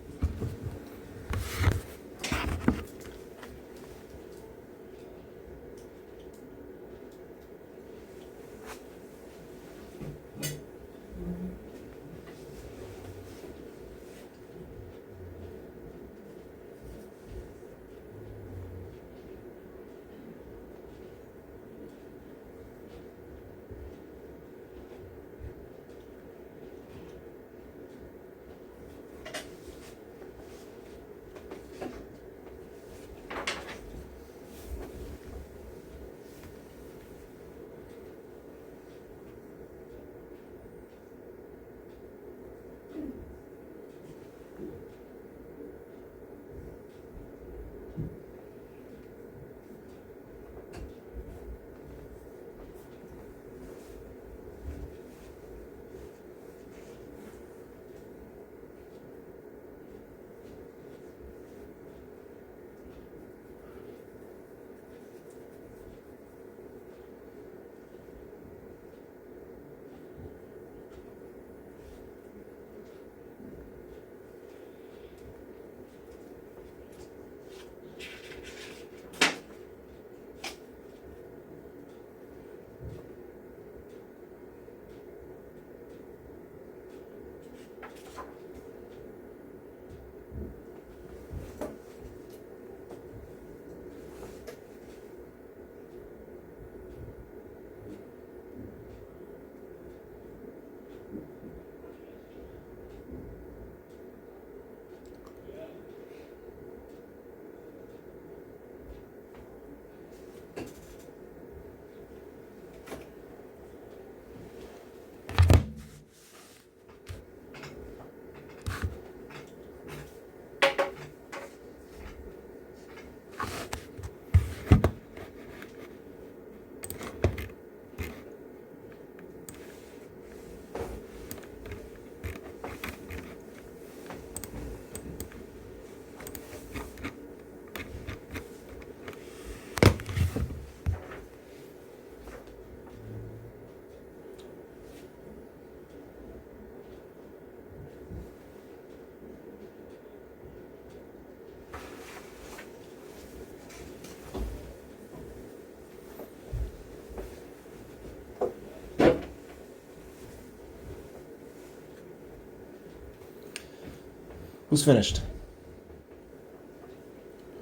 Who's finished?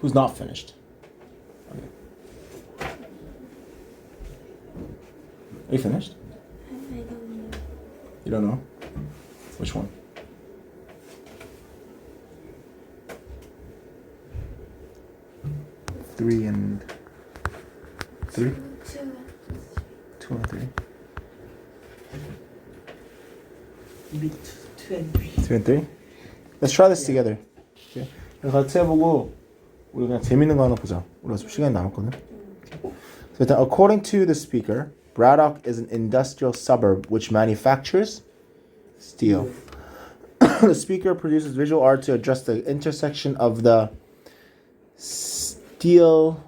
Who's not finished? Okay. Are you finished? I don't know. You don't know? Which one? Three and three? Two and three? Me two and three. Two and three? Let's try this together. Okay. 같이 해보고 우리 그냥 재밌는 거 하나 보자. 우리가 좀 시간이 남았거든. So 일단, according to the speaker, Braddock is an industrial suburb which manufactures steel. The speaker produces visual art to address the intersection of the steel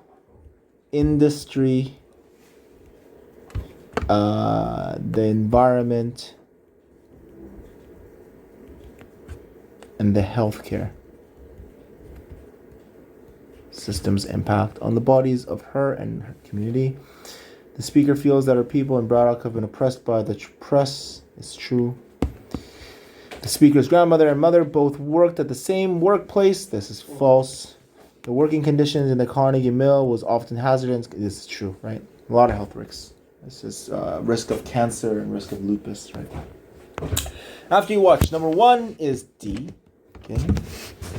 industry, the environment, and the healthcare system's impact on the bodies of her and her community. The speaker feels that her people in Braddock have been oppressed by the press. It's true. The speaker's grandmother and mother both worked at the same workplace. This is false. The working conditions in the Carnegie Mill was often hazardous. This is true, right? A lot of health risks. This is risk of cancer and risk of lupus, right? After you watch, number 1 is D. Okay.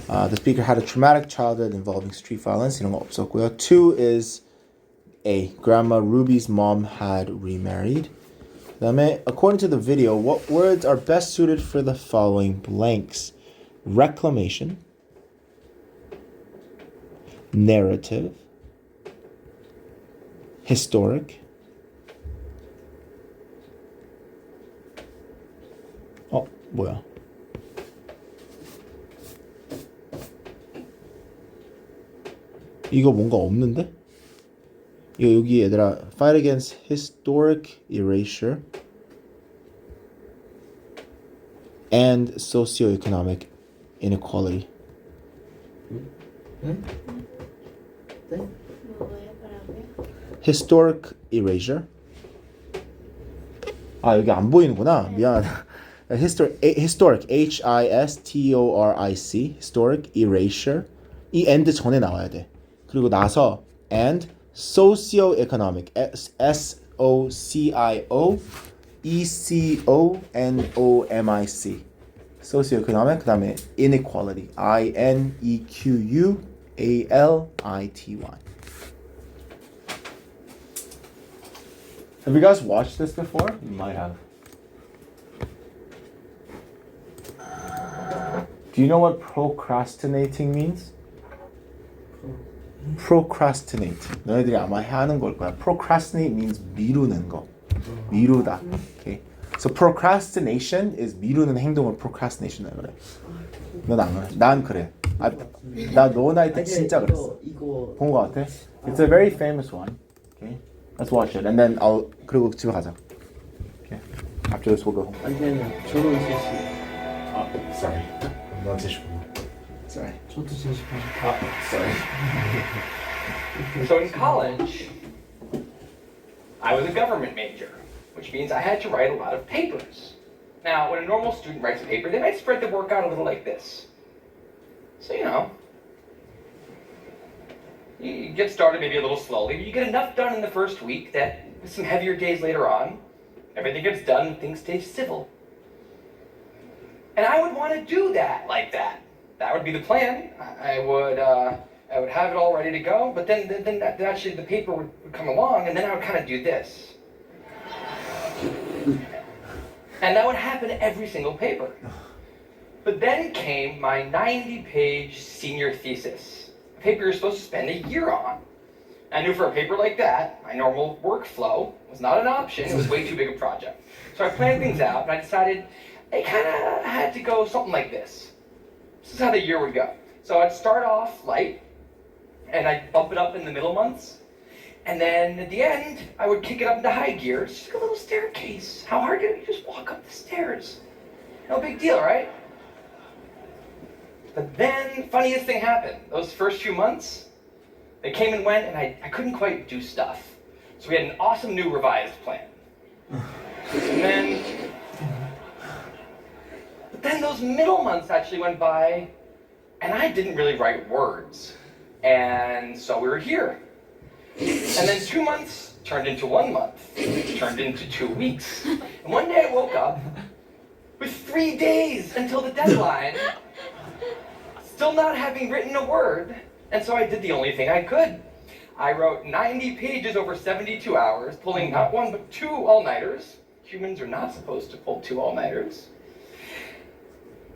The speaker had a traumatic childhood involving street violence. 이런 거 없었고요. 2 is A. Grandma Ruby's mom had remarried. 그다음에, according to the video, what words are best suited for the following blanks? Reclamation, narrative, historic, 뭐야? 이거 뭔가 없는데? 이거 여기 얘들아, fight against historic erasure and socioeconomic inequality. 네? 뭐라고요? Historic erasure. 아, 여기 안 보이는구나. 미안하다. Historic, H-I-S-T-O-R-I-C, historic erasure. 이 and 전에 나와야 돼. 그리고 나서 and socioeconomic, S-O-C-I-O-E-C-O-N-O-M-I-C, socioeconomic. 그 다음에 inequality, I-N-E-Q-U-A-L-I-T-Y. Have you guys watched this before? You might have. Do you know what procrastinating means? Procrastinate. 너희들이 아마 하는 걸 거야. Procrastinate means 미루는 거. 미루다. Okay. So procrastination is 미루는 행동을 procrastination이라고 그래. 넌 안 그래? 난 그래. 나 너 나이 때 진짜 그랬어. 이거 본 거 같아? It's a very famous one. Okay. Let's watch it and then I'll 그리고 집에 가자. Okay. After this we'll go home. 아니 저는 제시. Sorry. 넌 제시고. Sorry. 저도 제시판. Sorry. So in college, I was a government major, which means I had to write a lot of papers. Now, when a normal student writes a paper, they might spread the work out a little like this. So, you get started maybe a little slowly, but you get enough done in the first week that with some heavier days later on, everything gets done and things stay civil. And I would want to do that like that. That would be the plan. I would have it all ready to go, but then actually the paper would come along, and then I would kind of do this. And that would happen every single paper. But then came my 90-page senior thesis, a paper you're supposed to spend a year on. I knew for a paper like that, my normal workflow was not an option. It was way too big a project. So I planned things out, and I decided I kind of had to go something like this. This is how the year would go. So I'd start off light, and I'd bump it up in the middle months. And then at the end, I would kick it up into high gear. It's just like a little staircase. How hard could it be to just walk up the stairs? No big deal, right? But then, funniest thing happened. Those first few months, they came and went, and I couldn't quite do stuff. So we had an awesome new revised plan. But then those middle months actually went by And I didn't really write words. And so we were here. And then 2 months turned into 1 month, turned into 2 weeks. And one day I woke up with 3 days until the deadline, still not having written a word. And so I did the only thing I could. I wrote 90 pages over 72 hours, pulling not 1 but 2 all-nighters. Humans are not supposed to pull 2 all-nighters.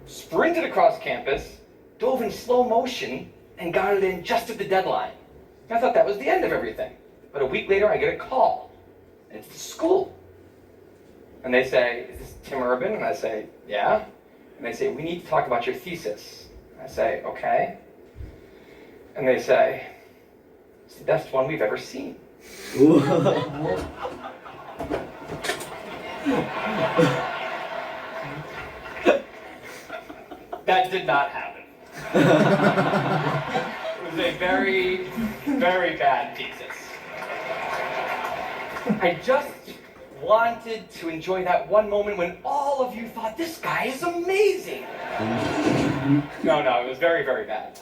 Sprinted across campus, dove in slow motion, and got it in just at the deadline. I thought that was the end of everything. But a week later, I get a call. And it's the school. And they say, "Is this Tim Urban?" And I say, "Yeah." And they say, "We need to talk about your thesis." I say, "Okay." And they say, "It's the best one we've ever seen." That did not happen. It was a very, very bad thesis. I just wanted to enjoy that one moment when all of you thought, "This guy is amazing." No, it was very, very bad.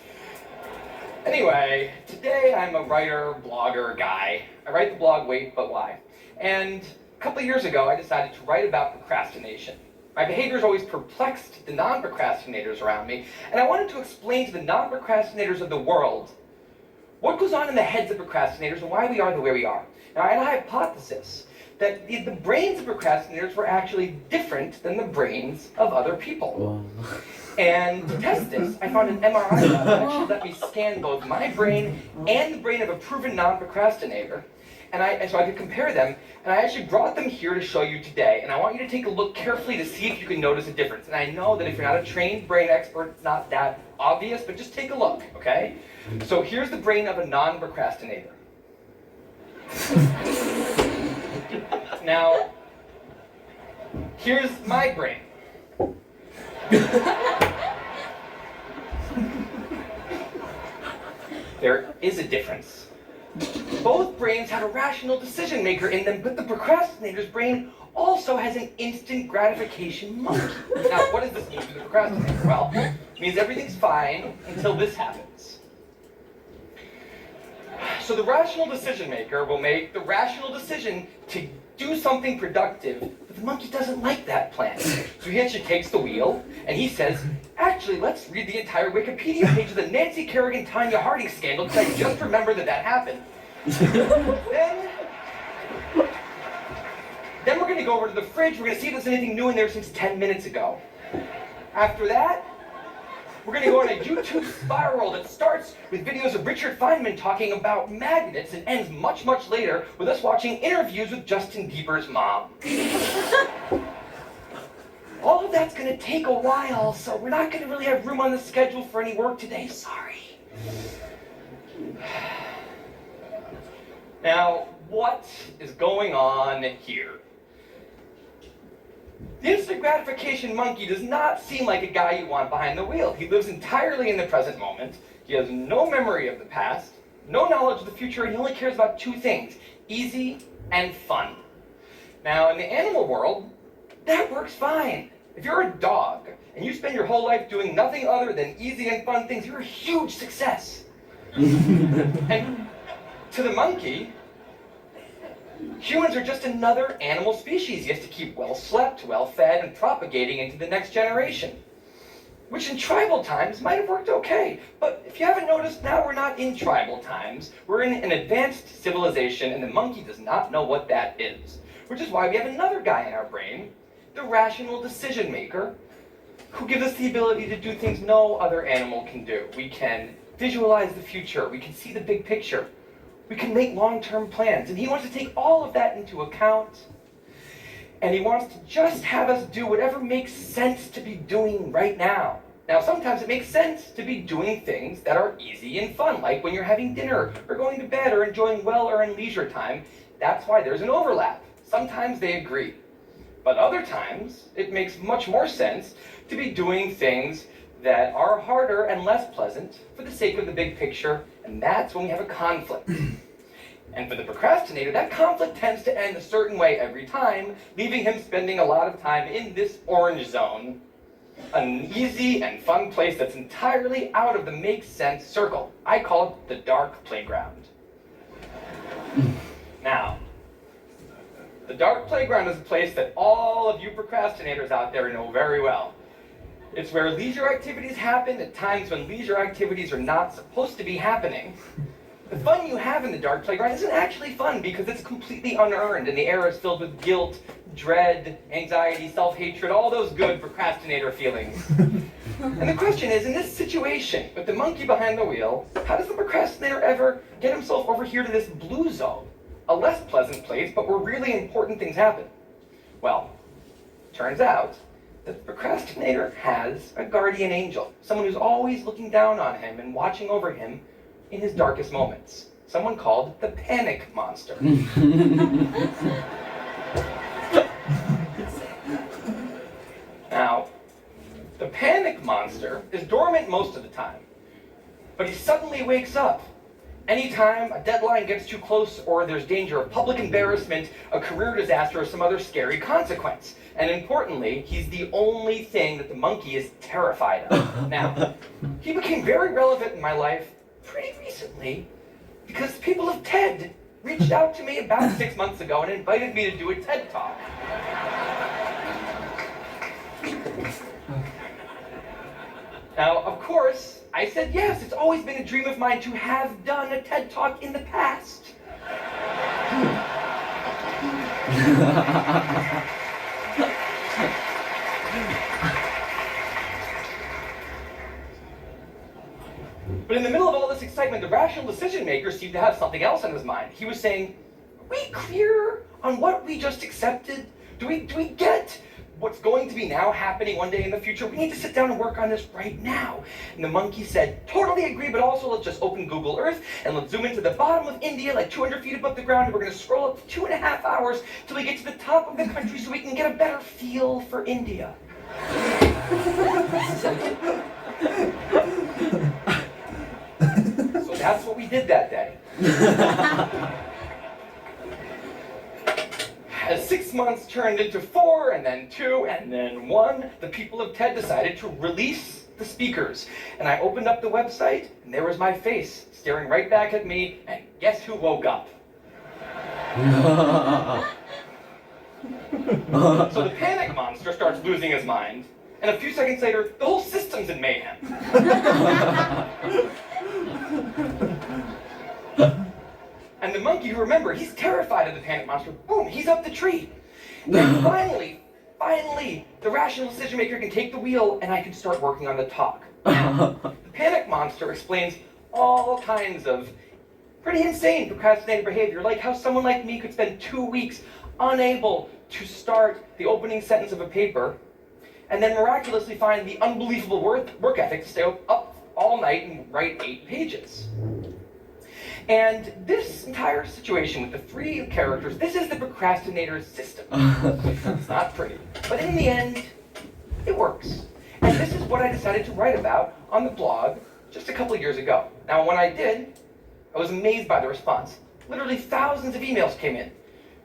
Anyway, today I'm a writer, blogger guy. I write the blog Wait But Why. And a couple of years ago, I decided to write about procrastination. My behaviors always perplexed the non-procrastinators around me, and I wanted to explain to the non-procrastinators of the world what goes on in the heads of procrastinators and why we are the way we are. Now, I had a hypothesis that the brains of procrastinators were actually different than the brains of other people. And to test this, I found an MRI lab that actually let me scan both my brain and the brain of a proven non-procrastinator. And so I could compare them, and I actually brought them here to show you today, and I want you to take a look carefully to see if you can notice a difference. And I know that if you're not a trained brain expert, it's not that obvious, but just take a look, okay? So here's the brain of a non-procrastinator. Now, here's my brain. There is a difference. Both brains have a rational decision maker in them, but the procrastinator's brain also has an instant gratification monkey. Now, what does this mean for the procrastinator? Well, it means everything's fine until this happens. So the rational decision maker will make the rational decision to do something productive, but the monkey doesn't like that plan. So he actually takes the wheel, and he says, "Actually, let's read the entire Wikipedia page of the Nancy Kerrigan Tanya Harding scandal, because I just remembered that happened." Then we're going to go over to the fridge, we're going to see if there's anything new in there since 10 minutes ago. After that, we're going to go on a YouTube spiral that starts with videos of Richard Feynman talking about magnets and ends much, much later with us watching interviews with Justin Bieber's mom. All of that's going to take a while, so we're not going to really have room on the schedule for any work today. Sorry. Now, what is going on here? The instant gratification monkey does not seem like a guy you want behind the wheel. He lives entirely in the present moment. He has no memory of the past, no knowledge of the future, and he only cares about 2 things: easy and fun. Now, in the animal world, that works fine. If you're a dog and you spend your whole life doing nothing other than easy and fun things, you're a huge success. And to the monkey, humans are just another animal species. He has to keep well slept, well fed, and propagating into the next generation. Which in tribal times might have worked okay. But if you haven't noticed, now we're not in tribal times. We're in an advanced civilization, and the monkey does not know what that is. Which is why we have another guy in our brain, the rational decision maker, who gives us the ability to do things no other animal can do. We can visualize the future. We can see the big picture. We can make long-term plans. And he wants to take all of that into account. And he wants to just have us do whatever makes sense to be doing right now. Now, sometimes it makes sense to be doing things that are easy and fun, like when you're having dinner, or going to bed, or enjoying well-earned leisure time. That's why there's an overlap. Sometimes they agree. But other times, it makes much more sense to be doing things that are harder and less pleasant for the sake of the big picture, and that's when we have a conflict. And for the procrastinator, that conflict tends to end a certain way every time, leaving him spending a lot of time in this orange zone, An easy and fun place that's entirely out of the makes sense circle. I call it the dark playground. Now, the dark playground is a place that all of you procrastinators out there know very well. It's where leisure activities happen at times when leisure activities are not supposed to be happening. The fun you have in the dark playground isn't actually fun because it's completely unearned and the air is filled with guilt, dread, anxiety, self-hatred, all those good procrastinator feelings. And the question is, in this situation, with the monkey behind the wheel, how does the procrastinator ever get himself over here to this blue zone? A less pleasant place, but where really important things happen. Well, turns out that the procrastinator has a guardian angel, someone who's always looking down on him and watching over him in his darkest moments. Someone called the Panic Monster. Now, the Panic Monster is dormant most of the time, but he suddenly wakes up anytime a deadline gets too close or there's danger of public embarrassment, a career disaster, or some other scary consequence. And importantly, he's the only thing that the monkey is terrified of. Now, he became very relevant in my life pretty recently because the people of TED reached out to me about 6 months ago and invited me to do a TED Talk. Now, of course, I said yes. It's always been a dream of mine to have done a TED Talk in the past. But in the middle of all this excitement, the rational decision maker seemed to have something else on his mind. He was saying, are we clear on what we just accepted? Do we get what's going to be now happening one day in the future? We need to sit down and work on this right now. And the monkey said, totally agree, but also let's just open Google Earth and let's zoom into the bottom of India, like 200 feet above the ground, and we're going to scroll up 2.5 hours till we get to the top of the country so we can get a better feel for India. So that's what we did that day. As 6 months turned into 4, and then 2, and then 1, the people of TED decided to release the speakers. And I opened up the website, and there was my face staring right back at me, and guess who woke up? So the Panic Monster starts losing his mind, and a few seconds later, the whole system's in mayhem. And the monkey, who, remember, he's terrified of the Panic Monster. Boom, he's up the tree. And finally, the rational decision maker can take the wheel and I can start working on the talk. The Panic Monster explains all kinds of pretty insane procrastinating behavior, like how someone like me could spend 2 weeks unable to start the opening sentence of a paper and then miraculously find the unbelievable work ethic to stay up all night and write 8 pages. And this entire situation with the 3 characters, this is the procrastinator's system. It's not pretty, but in the end, it works. And this is what I decided to write about on the blog just a couple of years ago. Now, when I did, I was amazed by the response. Literally thousands of emails came in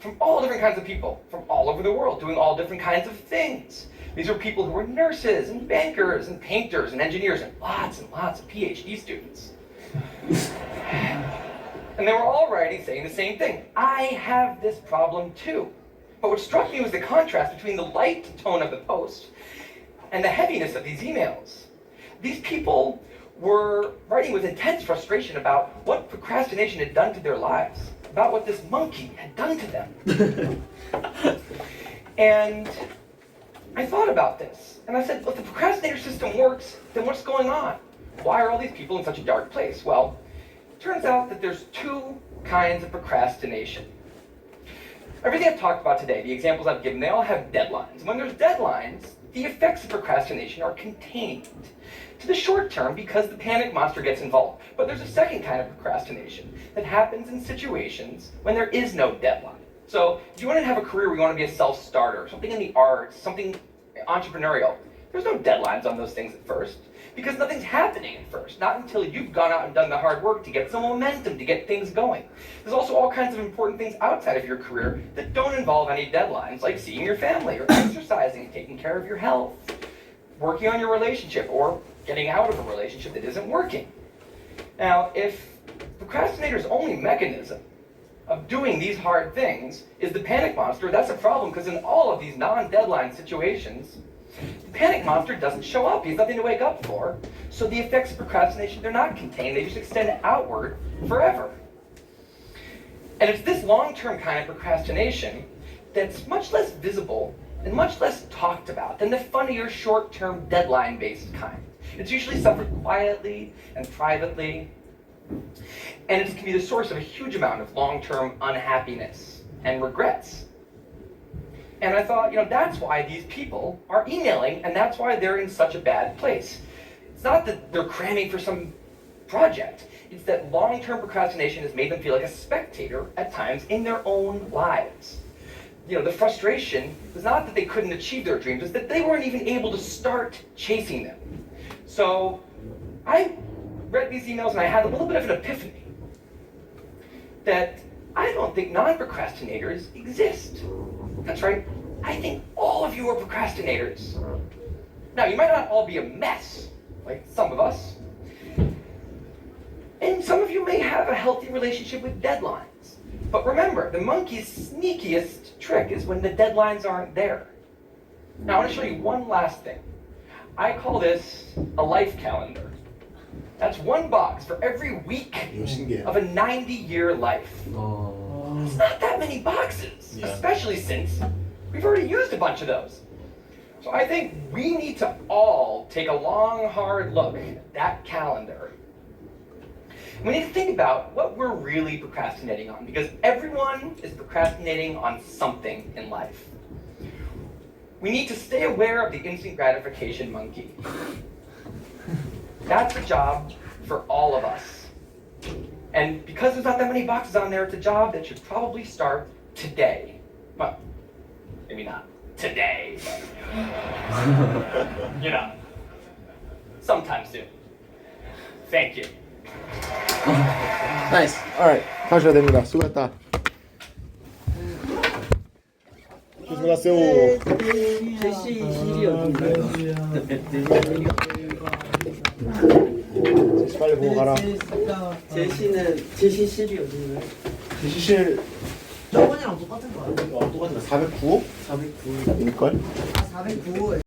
from all different kinds of people, from all over the world, doing all different kinds of things. These were people who were nurses and bankers and painters and engineers and lots of PhD students. And they were all writing saying the same thing. I have this problem too. But what struck me was the contrast between the light tone of the post and the heaviness of these emails. These people were writing with intense frustration about what procrastination had done to their lives, about what this monkey had done to them. And I thought about this, and I said, if the procrastinator system works, then what's going on? Why are all these people in such a dark place? Well, turns out that there's 2 kinds of procrastination. Everything I've talked about today, the examples I've given, they all have deadlines. And when there's deadlines, the effects of procrastination are contained to the short term because the Panic Monster gets involved. But there's a second kind of procrastination that happens in situations when there is no deadline. So if you want to have a career where you want to be a self-starter, something in the arts, something entrepreneurial, there's no deadlines on those things at first. Because nothing's happening at first, not until you've gone out and done the hard work to get some momentum, to get things going. There's also all kinds of important things outside of your career that don't involve any deadlines, like seeing your family, or exercising, taking care of your health. working on your relationship or getting out of a relationship that isn't working. Now, if procrastinator's only mechanism of doing these hard things is the panic monster, that's a problem because in all of these non-deadline situations, the panic monster doesn't show up. He has nothing to wake up for. So the effects of procrastination, they're not contained. They just extend outward forever. And it's this long-term kind of procrastination that's much less visible and much less talked about than the funnier short-term deadline-based kind. It's usually suffered quietly and privately, and it can be the source of a huge amount of long-term unhappiness and regrets. And I thought, that's why these people are emailing, and that's why they're in such a bad place. It's not that they're cramming for some project. It's that long-term procrastination has made them feel like a spectator at times in their own lives. The frustration was not that they couldn't achieve their dreams, it's that they weren't even able to start chasing them. So I read these emails and I had a little bit of an epiphany that I don't think non-procrastinators exist. That's right, I think all of you are procrastinators. Now, you might not all be a mess, like some of us, and some of you may have a healthy relationship with deadlines. But remember, the monkey's sneakiest trick is when the deadlines aren't there. Now, I want to show you one last thing. I call this a life calendar. That's one box for every week 이거 신기해요. of a 90-year life. It's not that many boxes, Yeah. especially since we've already used a bunch of those. So I think we need to all take a long, hard look at that calendar. We need to think about what we're really procrastinating on, because everyone is procrastinating on something in life. We need to stay aware of the instant gratification monkey. That's a job for all of us. And because there's not that many boxes on there, it's a job that should probably start today. Well, maybe not today, but, sometime soon. Thank you. 나이스. alright. 가셔야 됩니다. 수고했다. 수고하세요. 제시 실이 어딘가요? 빨리 보고 가라. 제시 실이 어딘가요? 지시실 저번이랑 똑같은 거 아니에요? 똑같은 거 409호? 409. 일걸? 아 409호예요?